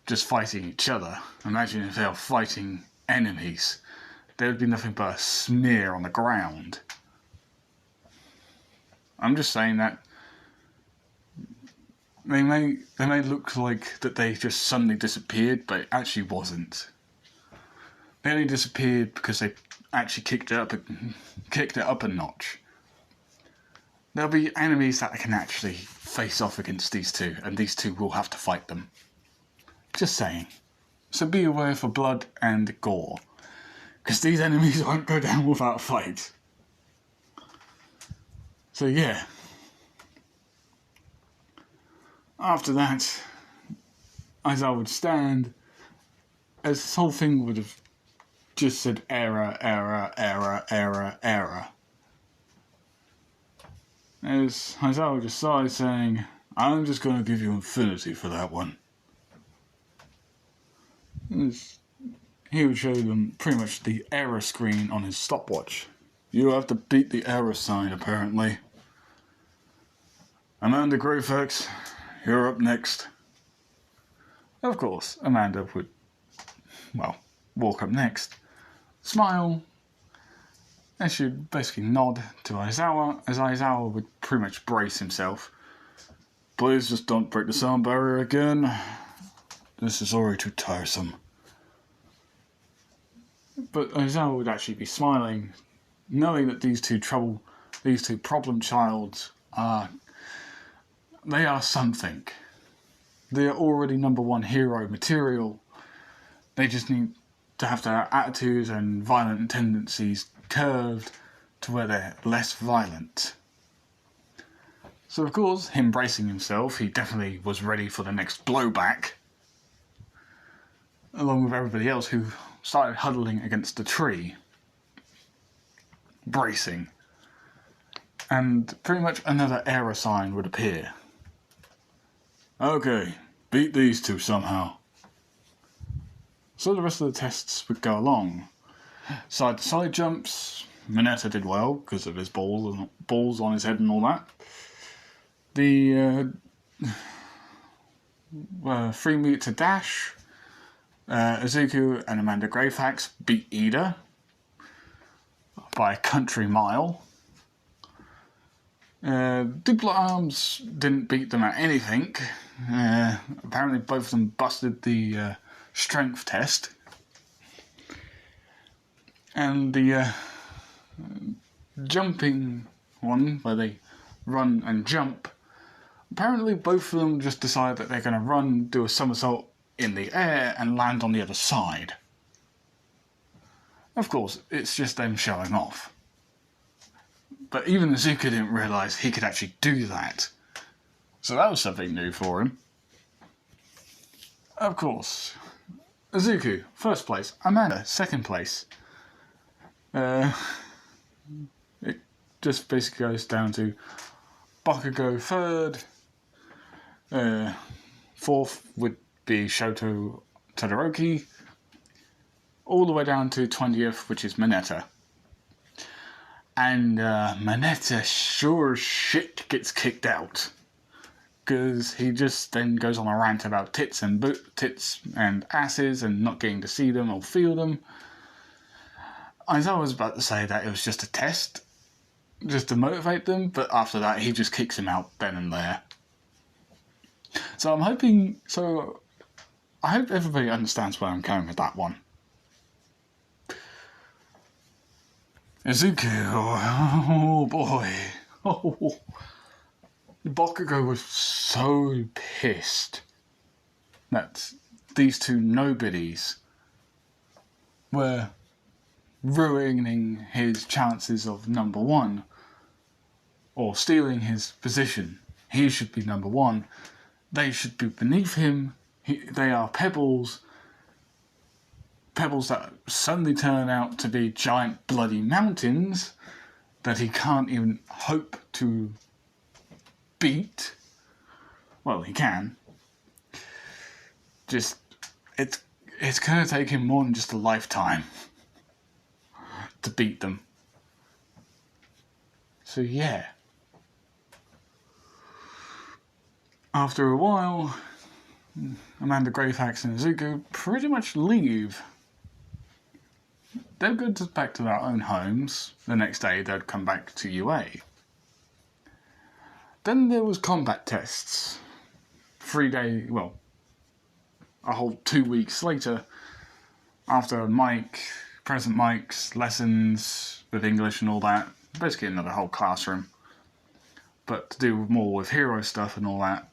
just fighting each other. Imagine if they were fighting enemies. There would be nothing but a smear on the ground. I'm just saying that they may look like that they just suddenly disappeared, but it actually wasn't. They only disappeared because they actually kicked it up a notch. There'll be enemies that can actually face off against these two, and these two will have to fight them. Just saying. So be aware for blood and gore, because these enemies won't go down without a fight. So yeah. After that, Aizawa would stand, as this whole thing would have just said error, error, error, error, error. As Aizawa would just sigh, saying, "I'm just going to give you infinity for that one." As he would show them pretty much the error screen on his stopwatch. You have to beat the error sign, apparently. Amanda Greyfax, you're up next. Of course, Amanda would, walk up next, smile, and she'd basically nod to Aizawa, as Aizawa would pretty much brace himself. Please just don't break the sound barrier again. This is already too tiresome. But Aizawa would actually be smiling knowing that these two problem childs they are something. They are already #1 hero material. They just need to have their attitudes and violent tendencies curved to where they're less violent. So of course, him bracing himself, he definitely was ready for the next blowback, along with everybody else who started huddling against the tree, bracing. And pretty much another error sign would appear. Okay, beat these two somehow. So the rest of the tests would go along. Side-to-side jumps, Mineta did well because of his balls on his head and all that. The 3-meter dash, Izuku and Amanda Greyfax beat Ida by a country mile. Duplo Arms didn't beat them at anything. Apparently both of them busted the strength test. And the jumping one, where they run and jump, apparently both of them just decide that they're going to run, do a somersault in the air and land on the other side. Of course, it's just them showing off. But even Izuku didn't realise he could actually do that. So that was something new for him. Of course, Izuku, first place. Amanda, second place. It just basically goes down to Bakugo third. Fourth would be Shoto Todoroki. All the way down to 20th, which is Mineta. And Mineta sure as shit gets kicked out. Because he just then goes on a rant about tits and asses and not getting to see them or feel them. I was about to say that it was just a test, just to motivate them, but after that he just kicks him out then and there. So I hope everybody understands where I'm going with that one. Izuku, oh boy. Oh. Bakugo was so pissed that these two nobodies were ruining his chances of #1 or stealing his position. He should be #1. They should be beneath him. They are pebbles that suddenly turn out to be giant bloody mountains that he can't even hope to beat. Well, he can. Just, it's going to take him more than just a lifetime to beat them. So yeah. After a while, Amanda Greyfax and Izuku pretty much leave. They'd go back to their own homes. The next day they'd come back to UA. Then there was combat tests. A whole 2 weeks later, after present Mike's lessons with English and all that. Basically another whole classroom. But to do more with hero stuff and all that.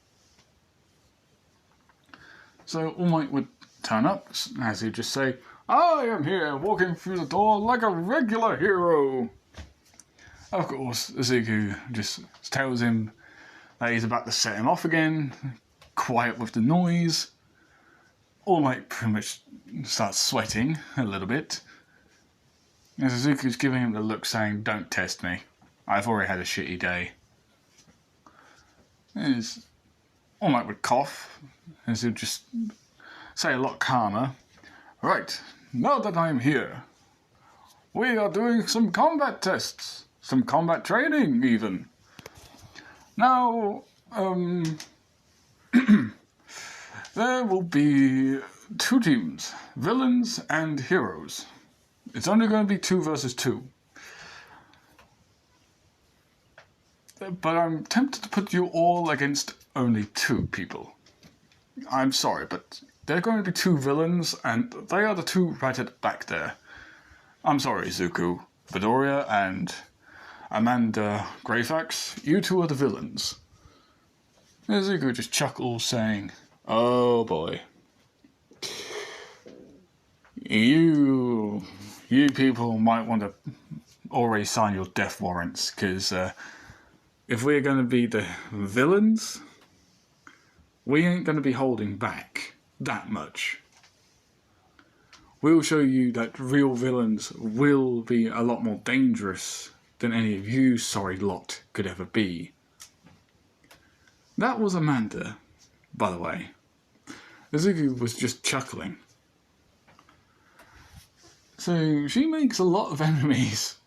So All Might would turn up, as he'd just say, "I am here, walking through the door like a regular hero." Of course, Izuku just tells him that he's about to set him off again, quiet with the noise. All Might pretty much starts sweating a little bit, as Izuku's giving him the look saying, "Don't test me, I've already had a shitty day." All Might would cough, as he'd just say a lot calmer, "Right, now that I'm here, we are doing some combat tests, some combat training even. Now, there will be 2 teams, villains and heroes. It's only going to be 2 versus 2. But I'm tempted to put you all against only 2 people. I'm sorry, but there are going to be 2 villains, and they are the 2 right at the back there. I'm sorry, Izuku. Midoriya and Amanda Greyfax, you two are the villains. Nezuko just chuckles, saying, oh boy. You people might want to already sign your death warrants, because if we're going to be the villains, we ain't going to be holding back that much. We'll show you that real villains will be a lot more dangerous than any of you sorry lot could ever be. That was Amanda, by the way. Nezuko was just chuckling. So she makes a lot of enemies.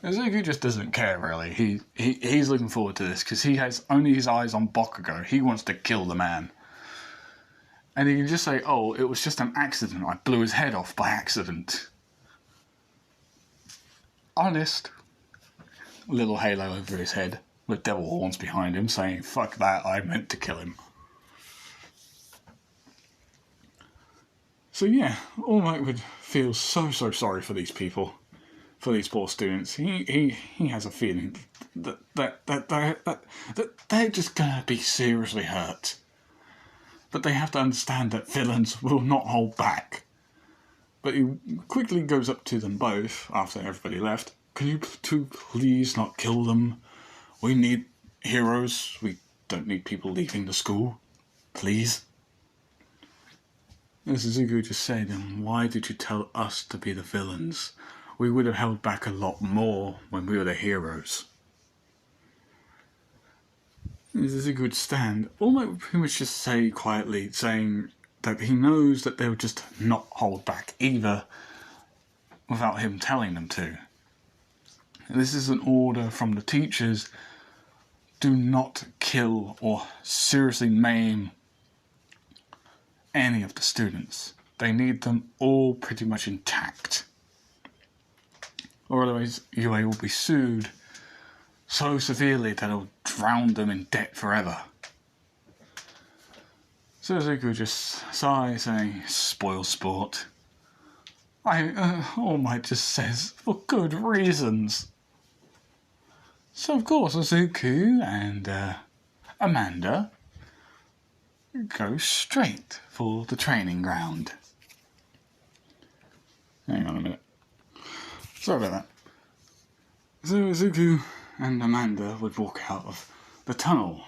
Nezuko just doesn't care really. He's looking forward to this because he has only his eyes on Bakugo. He wants to kill the man. And he can just say, oh, it was just an accident. I blew his head off by accident. Honest. Little halo over his head with devil horns behind him saying, fuck that, I meant to kill him. So yeah, All Might would feel so sorry for these people. For these poor students. He has a feeling that they're just gonna be seriously hurt. But they have to understand that villains will not hold back. But he quickly goes up to them both after everybody left. Can you two please not kill them? We need heroes. We don't need people leaving the school. Please. And Nezuko just said, and why did you tell us to be the villains? We would have held back a lot more when we were the heroes. Nezuko would stand, All Might would pretty much just say quietly, saying that he knows that they'll just not hold back either without him telling them to. This is an order from the teachers. Do not kill or seriously maim any of the students. They need them all pretty much intact. Or otherwise UA will be sued so severely that it'll drown them in debt forever. So Nezuko just sighs, saying, spoil sport. All Might just says, for good reasons. So of course Nezuko and Amanda go straight for the training ground. Hang on a minute. Sorry about that. So Nezuko and Amanda would walk out of the tunnel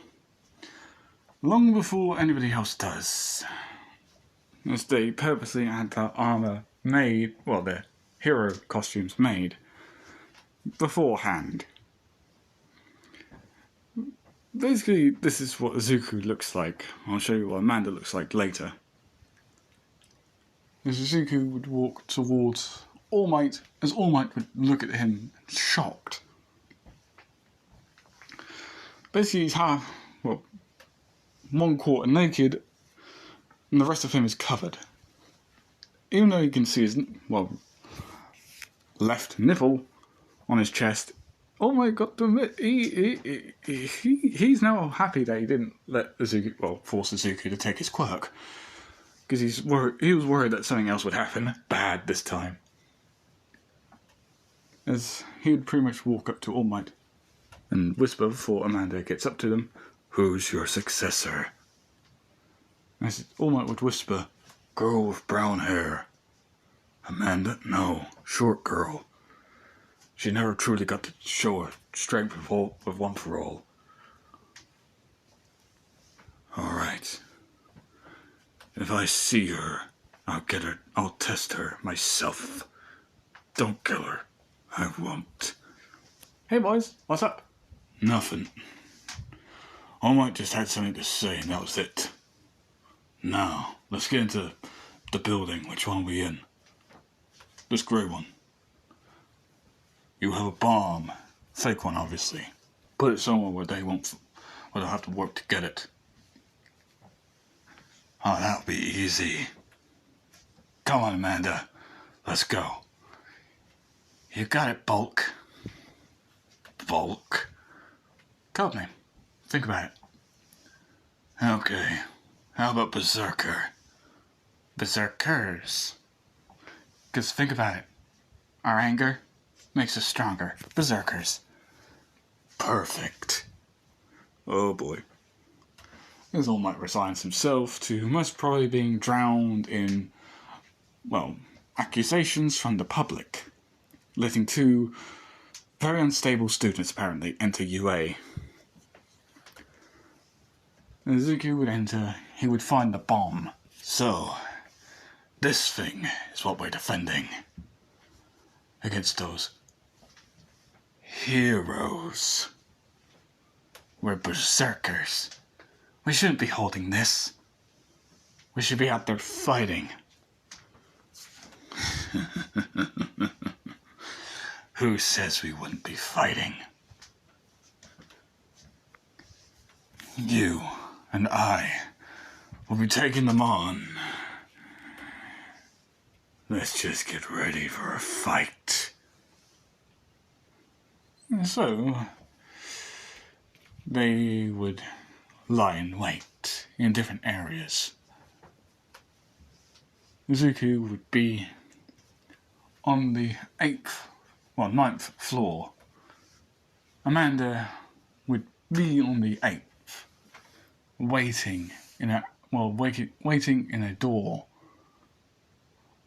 long before anybody else does. As they purposely had their armour made, well, their hero costumes made beforehand. Basically, this is what Nezuko looks like. I'll show you what Amanda looks like later. Nezuko would walk towards All Might, as All Might would look at him shocked. Basically, he's half, well, 1/4 naked, and the rest of him is covered. Even though you can see his, well, left nipple on his chest, All Might got to admit, he's now happy that he didn't let Nezuko, well, force Nezuko to take his quirk. Because he was worried that something else would happen, bad this time. As he would pretty much walk up to All Might and whisper before Amanda gets up to them, who's your successor? As All Might would whisper, girl with brown hair. Amanda? No, short girl. She never truly got to show her strength with one for all. Alright. If I see her, I'll get her, I'll test her myself. Don't kill her. I won't. Hey boys, what's up? Nothing. All Might just had something to say and that was it. Now, let's get into the building. Which one are we in? This grey one. You have a bomb. Fake one, obviously. Put it somewhere where they'll have to work to get it. Oh, that'll be easy. Come on, Amanda. Let's go. You got it, Bulk. Bulk? Code name. Think about it. Okay. How about Berserker? Berserkers. Because think about it. Our anger, makes us stronger. Berserkers. Perfect. Oh boy. This All Might resigns himself to most probably being drowned in, well, accusations from the public, letting two very unstable students apparently enter UA. As Izuku would enter, he would find the bomb. So, this thing is what we're defending against those heroes. We're berserkers. We shouldn't be holding this. We should be out there fighting. Who says we wouldn't be fighting? You and I will be taking them on. Let's just get ready for a fight. So, they would lie in wait in different areas. Izuku would be on the ninth floor. Amanda would be on the 8th, waiting in a door,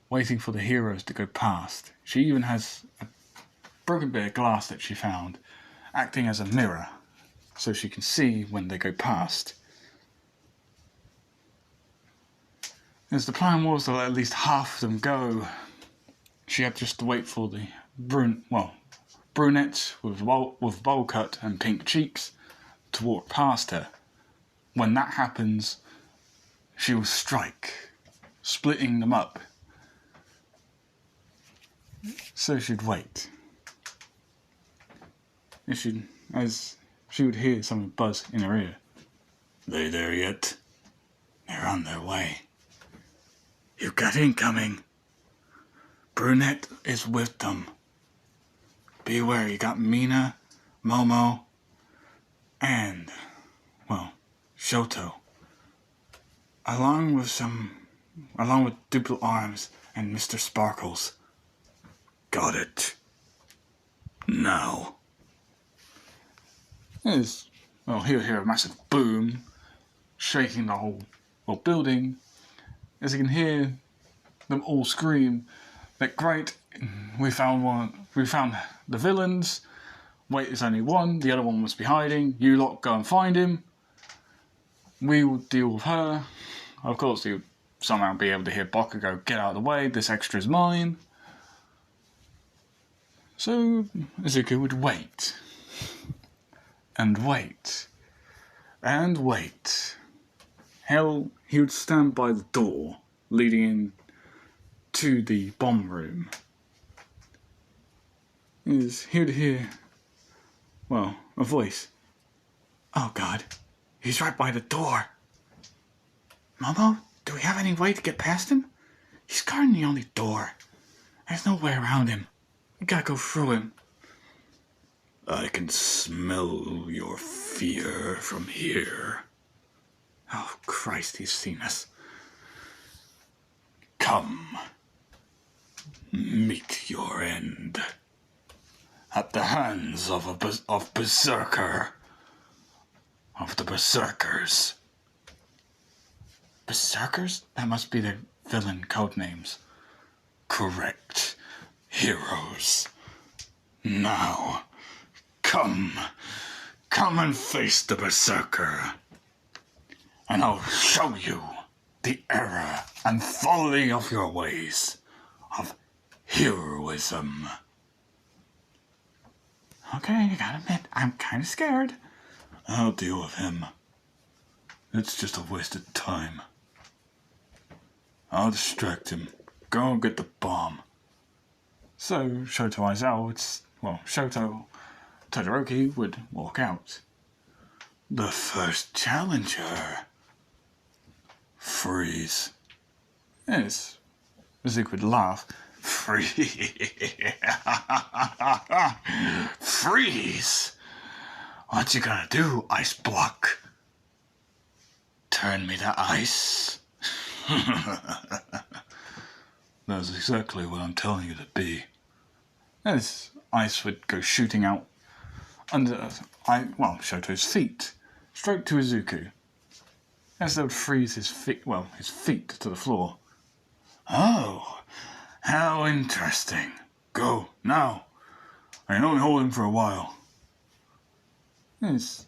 waiting for the heroes to go past. She even has a broken bit of glass that she found, acting as a mirror, so she can see when they go past. As the plan was to let at least half of them go, she had just to wait for the brunette with bowl cut and pink cheeks to walk past her. When that happens, she will strike, splitting them up. So she'd wait. As she would hear something buzz in her ear. They there yet? They're on their way. You've got incoming. Brunette is with them. Beware, you got Mina, Momo, and, Shoto. Along with Duplo Arms and Mr. Sparkles. Got it. Now. He'll hear a massive boom, shaking the whole building, as he can hear them all scream that great, we found the villains, wait, there's only one, the other one must be hiding, you lot go and find him, we will deal with her. Of course you'll somehow be able to hear Baka go, get out of the way, this extra's mine. So Izuku would wait, and wait, and wait. Hell, he would stand by the door leading in to the bomb room. He would hear, a voice. Oh God, he's right by the door. Momo, do we have any way to get past him? He's guarding the only door. There's no way around him. We gotta go through him. I can smell your fear from here. Oh Christ, he's seen us. Come. Meet your end. At the hands of Berserker. Of the Berserkers. Berserkers? That must be their villain codenames. Correct. Heroes. Now, come and face the Berserker, and I'll show you the error and folly of your ways of heroism. Okay, I gotta admit, I'm kinda scared. I'll deal with him. It's just a waste of time. I'll distract him. Go and get the bomb. So Shoto Shoto Todoroki would walk out. The first challenger. Freeze. Yes. Izuku would laugh. Freeze! What you gonna do, ice block? Turn me to ice? That's exactly what I'm telling you to be. Yes, ice would go shooting out under, Shoto's feet, straight to Izuku, as they would freeze his feet to the floor. Oh, how interesting. Go, now. I can only hold him for a while. Yes,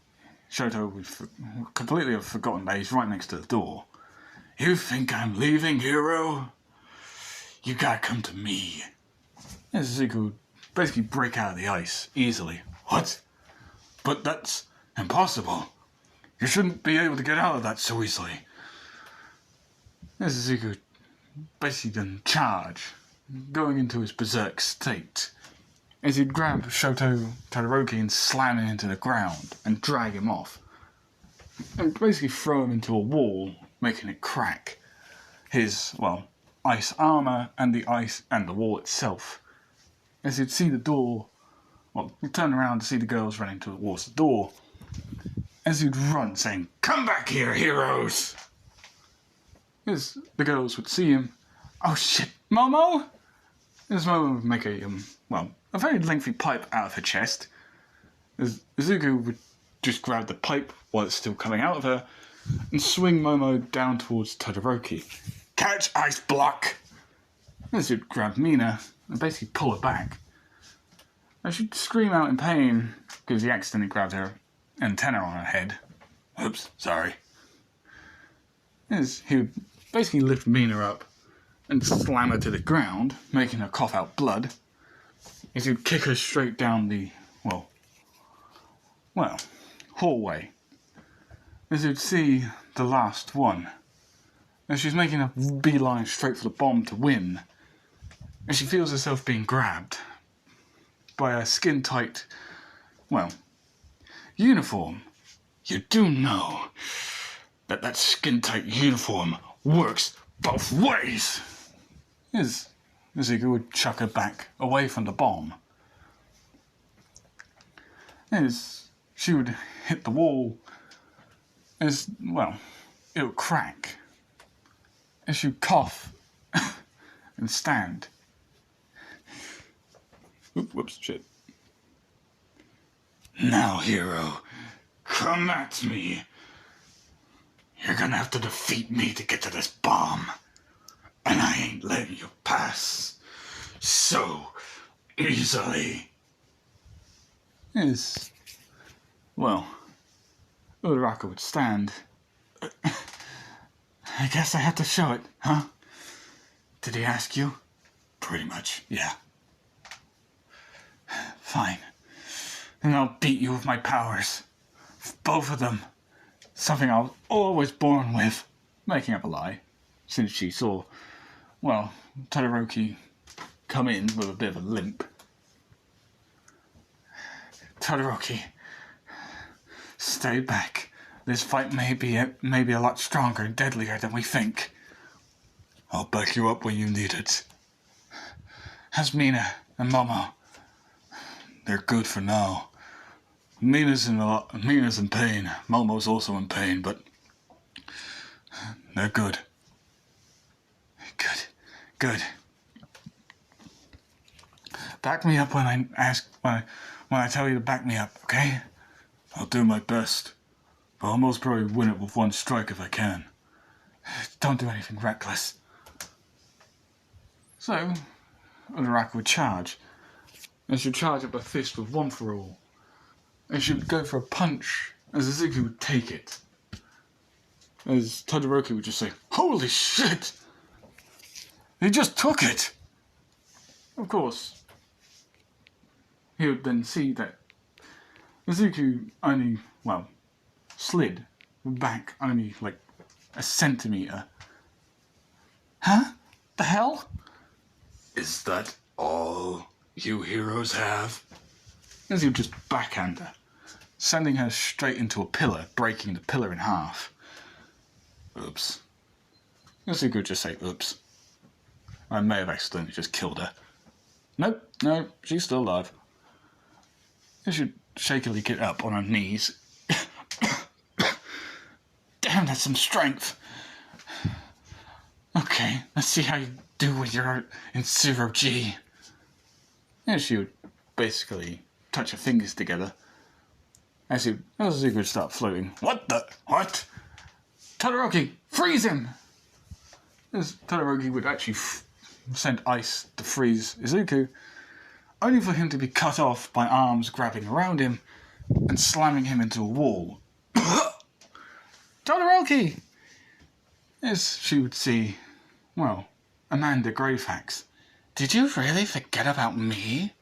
Shoto would completely have forgotten that he's right next to the door. You think I'm leaving, hero? You gotta come to me. Yes, Izuku would basically break out of the ice easily. What? But that's impossible. You shouldn't be able to get out of that so easily. Yes, Izuku would basically then charge, going into his berserk state, as he'd grab Shoto Todoroki and slam him into the ground and drag him off, and basically throw him into a wall, making it crack his, ice armor and the wall itself. As he'd see the door, he'd turn around to see the girls running towards the door, as he'd run saying, "Come back here, heroes!" As the girls would see him, "Oh shit, Momo!" As Momo would make a very lengthy pipe out of her chest, as Izuku would just grab the pipe while it's still coming out of her, and swing Momo down towards Todoroki. "Catch, ice block!" As he'd grab Mina and basically pull her back. And she'd scream out in pain because he accidentally grabbed her antenna on her head. Oops, sorry. As he would basically lift Mina up and slam her to the ground, making her cough out blood, as he'd kick her straight down the, hallway. As he'd see the last one, as she's making a beeline straight for the bomb to win, as she feels herself being grabbed by a skin-tight, uniform. You do know that skin-tight uniform works both ways. As Izuku would chuck her back away from the bomb. As she would hit the wall, it would crack. As she would cough and stand. Whoops, shit. Now, hero, come at me. You're gonna have to defeat me to get to this bomb. And I ain't letting you pass so easily. Yes. Uraraka would stand. I guess I have to show it, huh? Did he ask you? Pretty much, yeah. Fine. Then I'll beat you with my powers. Both of them. Something I was always born with. Making up a lie, since she saw, Todoroki come in with a bit of a limp. Todoroki, stay back. This fight may be a lot stronger and deadlier than we think. I'll back you up when you need it. How's Mina and Momo? They're good for now. Mina's in pain. Momo's also in pain, but they're good. Good. Back me up when I tell you to back me up, okay? I'll do my best, but I'll most probably win it with one strike if I can. Don't do anything reckless. So, Uraraka would charge, and she'd charge up a fist with one for all, and she would go for a punch as Izuku would take it. As Todoroki would just say, "Holy shit! He just took it!" Of course, he would then see that Izuku only, slid back only like a centimeter. Huh? The hell? Is that all you heroes have? As he would just backhand her, sending her straight into a pillar, breaking the pillar in half. Oops. Izuku would just say, oops. I may have accidentally just killed her. No, she's still alive. She should shakily get up on her knees. Damn, that's some strength. Okay, let's see how you do with your in 0G. Yeah, she would basically touch her fingers together. As Izuku would start floating. What? Todoroki, freeze him! As Todoroki would actually send ice to freeze Izuku, only for him to be cut off by arms grabbing around him and slamming him into a wall. Todoroki! As she would see, well, Amanda Greyfax. Did you really forget about me?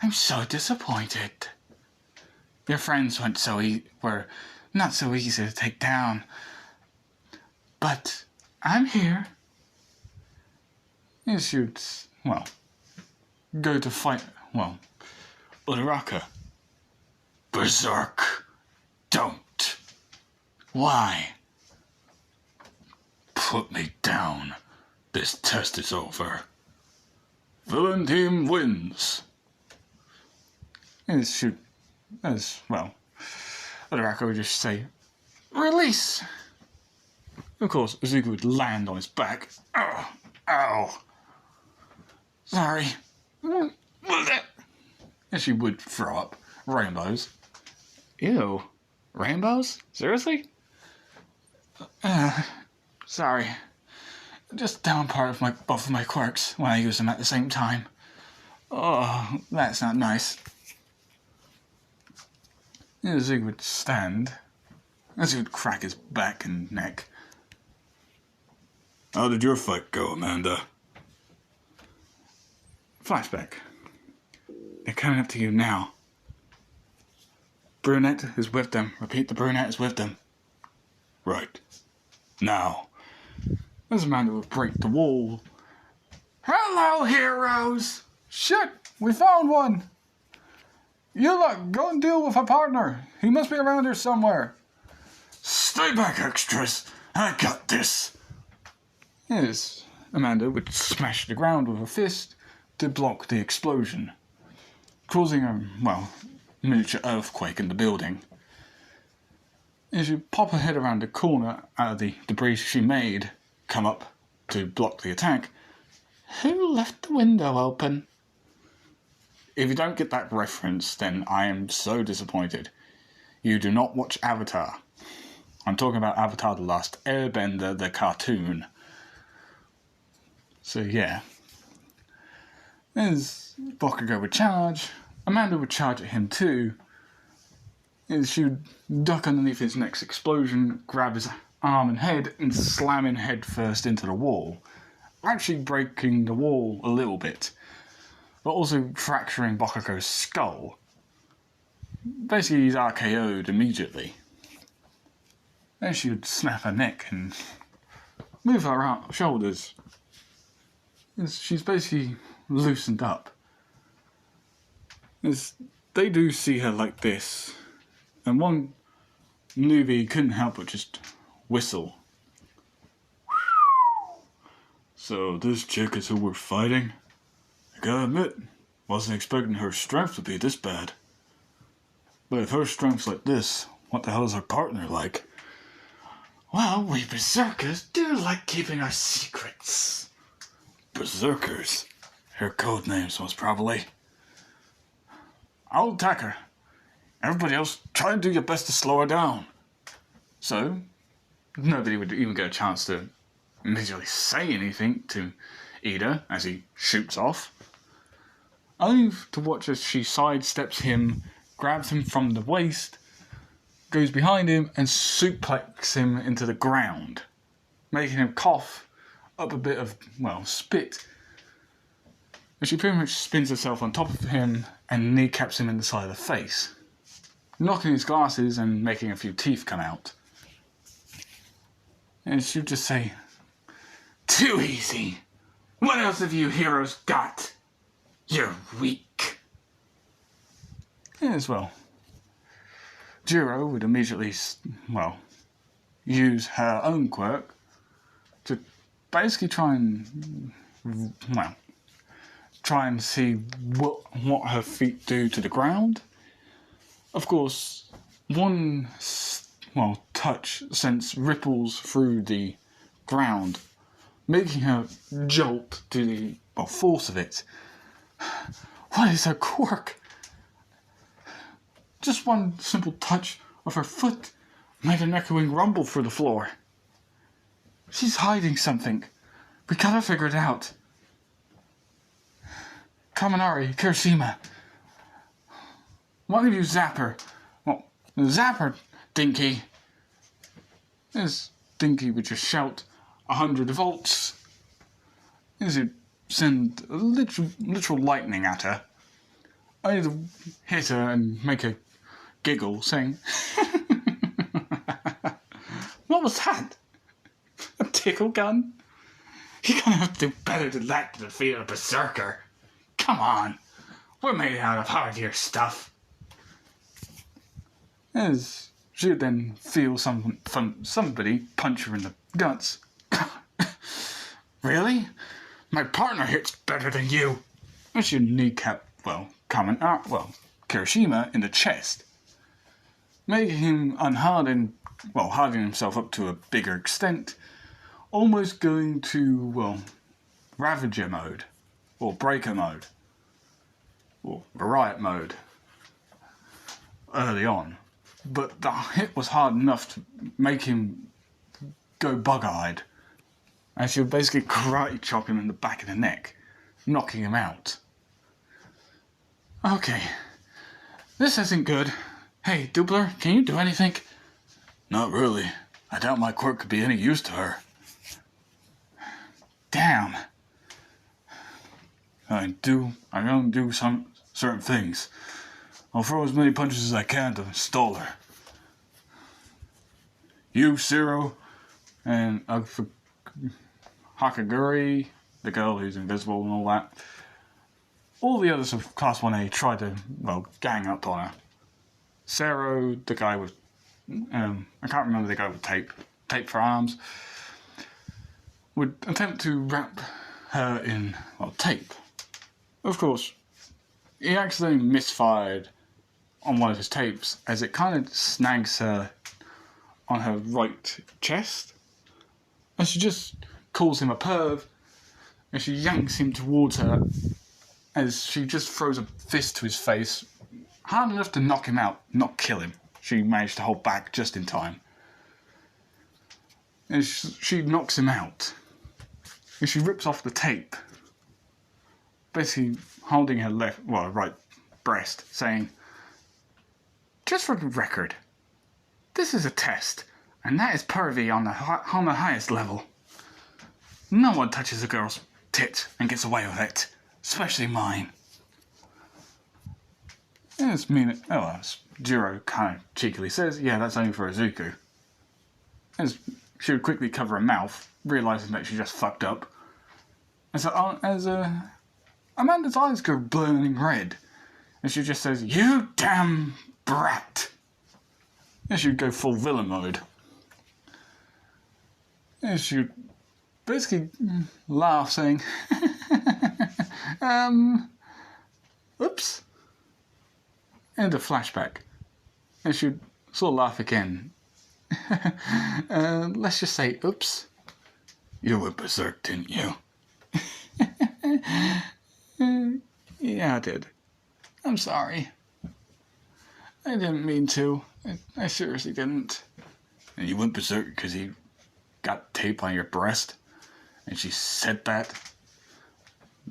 I'm so disappointed. Your friends were not so easy to take down. But I'm here. As she would, well, go to fight, well, Uraraka. Berserk. Don't. Why? Put me down. This test is over. Villain team wins. Uraraka would just say, release. Of course, Izuku would land on his back. Ow. Ow. Sorry. And she would throw up rainbows. Ew. Rainbows? Seriously? Sorry. Just down part of both of my quirks when I use them at the same time. Oh, that's not nice. Izuku would stand, as he would crack his back and neck. How did your fight go, Amanda? Flashback. They're coming up to you now. Brunette is with them. Repeat, the brunette is with them. Right. Now. As Amanda would break the wall. Hello, heroes! Shit! We found one! You lot, go and deal with a partner. He must be around here somewhere. Stay back, extras. I got this. Yes, Amanda would smash the ground with her fist to block the explosion, causing a, miniature earthquake in the building. As you pop her head around the corner out of the debris she made come up to block the attack, who left the window open? If you don't get that reference, then I am so disappointed. You do not watch Avatar. I'm talking about Avatar The Last Airbender, the cartoon. So yeah. As Bakugo would charge, Amanda would charge at him too. As she would duck underneath his next explosion, grab his arm and head, and slam him head first into the wall. Actually breaking the wall a little bit, but also fracturing Bakugo's skull. Basically, he's RKO'd immediately. Then she would snap her neck and move her shoulders. She's basically loosened up. As they do see her like this, and one newbie couldn't help but just whistle. So this chick is who we're fighting? I gotta admit, wasn't expecting her strength to be this bad. But if her strength's like this, what the hell is her partner like? Well, we berserkers do like keeping our secrets. Berserkers? Her code names most probably. I'll attack her. Everybody else, try and do your best to slow her down. So, nobody would even get a chance to immediately say anything to Ida as he shoots off. Only to watch as she sidesteps him, grabs him from the waist, goes behind him and suplexes him into the ground, making him cough up a bit of, spit. And she pretty much spins herself on top of him and kneecaps him in the side of the face, knocking his glasses and making a few teeth come out. And she'd just say, "Too easy. What else have you heroes got? You're weak." As well, Jiro would immediately, use her own quirk to basically try and see what her feet do to the ground. Of course, one touch sends ripples through the ground, making her jolt to the force of it. What is her quirk? Just one simple touch of her foot made an echoing rumble through the floor. She's hiding something. We gotta figure it out. Kaminari, Kirishima. One of you zap her. Well, zap her, Dinky. As Dinky would just shout 100 volts. As he'd send a literal lightning at her. I need to hit her and make her giggle, saying, "What was that? A tickle gun? You're gonna have to do better than that to defeat a berserker. Come on, we're made out of hardier stuff." As she would then feel somebody punch her in the guts. "Really? My partner hits better than you." And she'd kneecap, Kirishima in the chest, making him harden himself up to a bigger extent, almost going to, Ravager mode, or Breaker mode, or Riot mode, early on. But the hit was hard enough to make him go bug-eyed, and she would basically karate chop him in the back of the neck, knocking him out. Okay, this isn't good. Hey, Doubler, can you do anything? Not really. I doubt my quirk could be any use to her. Damn. I don't do some certain things. I'll throw as many punches as I can to stall her. You, Zero, and Hakaguri, the girl who's invisible and all that. All the others of Class 1A tried to, gang up on her. Zero, the guy with, I can't remember the guy with tape for arms, would attempt to wrap her in, tape. Of course, he accidentally misfired on one of his tapes as it kind of snags her on her right chest. And she just calls him a perv, and she yanks him towards her as she just throws a fist to his face, hard enough to knock him out, not kill him. She managed to hold back just in time. And she knocks him out. And she rips off the tape, basically holding her right breast, saying, "Just for the record, this is a test, and that is pervy on the highest level. No one touches a girl's tit and gets away with it, especially mine." As Jiro kind of cheekily says, "Yeah, that's only for Izuku." As she would quickly cover her mouth, realizing that she just fucked up. And so, Amanda's eyes go burning red, and she just says, "You damn brat!" And she would go full villain mode. And she would basically laugh, saying, "Oops." And a flashback. And she would sort of laugh again. Let's just say, "Oops. You went berserk, didn't you?" Yeah, I did. I'm sorry. I didn't mean to. I seriously didn't. And you went berserk because you got tape on your breast? And she said that?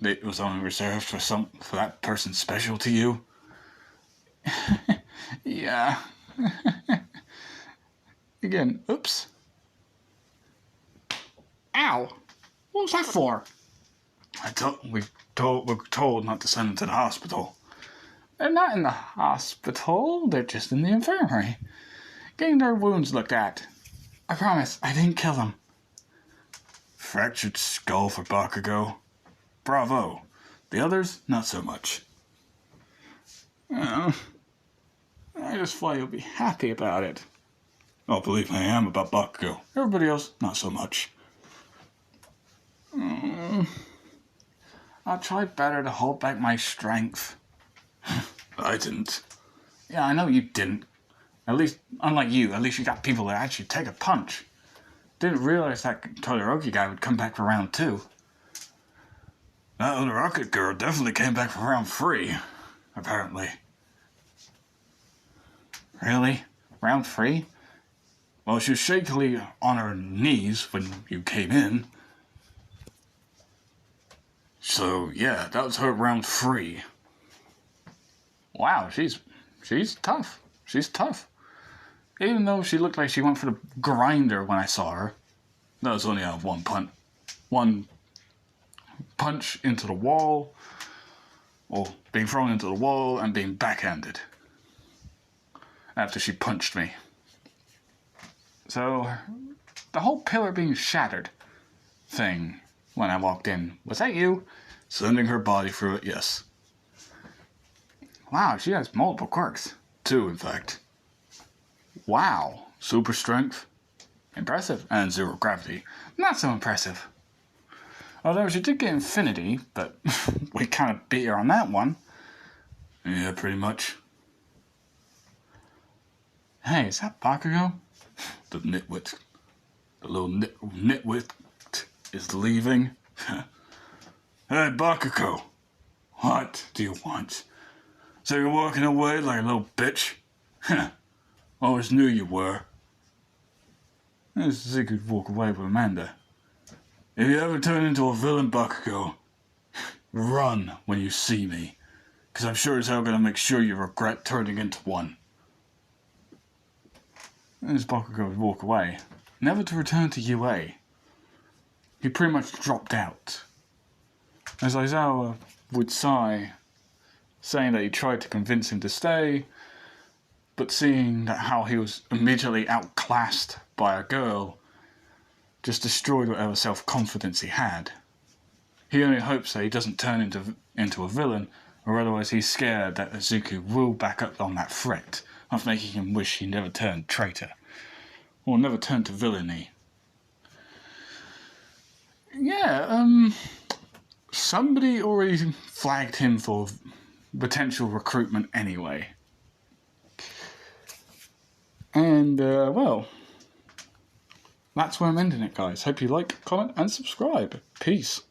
It was only reserved for that person special to you? Yeah. Again, oops. Ow! What was that for? We're told not to send them to the hospital. They're not in the hospital. They're just in the infirmary, getting their wounds looked at. I promise, I didn't kill them. Fractured skull for Bakugo. Bravo. The others, not so much. I just thought you'll be happy about it. Oh, believe me, I am about Bakugo. Everybody else, not so much. I'll try better to hold back my strength. I didn't. Yeah, I know you didn't. At least, unlike you, at least you got people that actually take a punch. Didn't realize that Todoroki guy would come back for round 2. That other rocket girl definitely came back from round 3, apparently. Really? Round 3? Well, she was shakily on her knees when you came in. So, yeah, that was her round 3. Wow, she's tough. She's tough. Even though she looked like she went for the grinder when I saw her. That was only one punch into the wall, or being thrown into the wall and being backhanded after she punched me. So, the whole pillar being shattered thing when I walked in, was that you? Sending her body through it, yes. Wow, she has multiple quirks. 2, in fact. Wow, super strength. Impressive. And 0 gravity. Not so impressive. Although she did get infinity, but we kind of beat her on that one. Yeah, pretty much. Hey, is that Bakugo? The nitwit. The little nitwit is leaving. Hey, Bakugo. What do you want? So you're walking away like a little bitch? Always knew you were. As he could walk away with Amanda. If you ever turn into a villain, Bakugo, run when you see me. Because I'm sure as hell gonna make sure you regret turning into one. As Bakugo would walk away, never to return to UA. He pretty much dropped out. As Aizawa would sigh, saying that he tried to convince him to stay, but seeing that how he was immediately outclassed by a girl just destroyed whatever self-confidence he had. He only hopes that he doesn't turn into a villain, or otherwise he's scared that Izuku will back up on that threat of making him wish he never turned traitor, or never turned to villainy. Yeah, somebody already flagged him for potential recruitment anyway. And, well, that's where I'm ending it, guys. Hope you like, comment, and subscribe. Peace.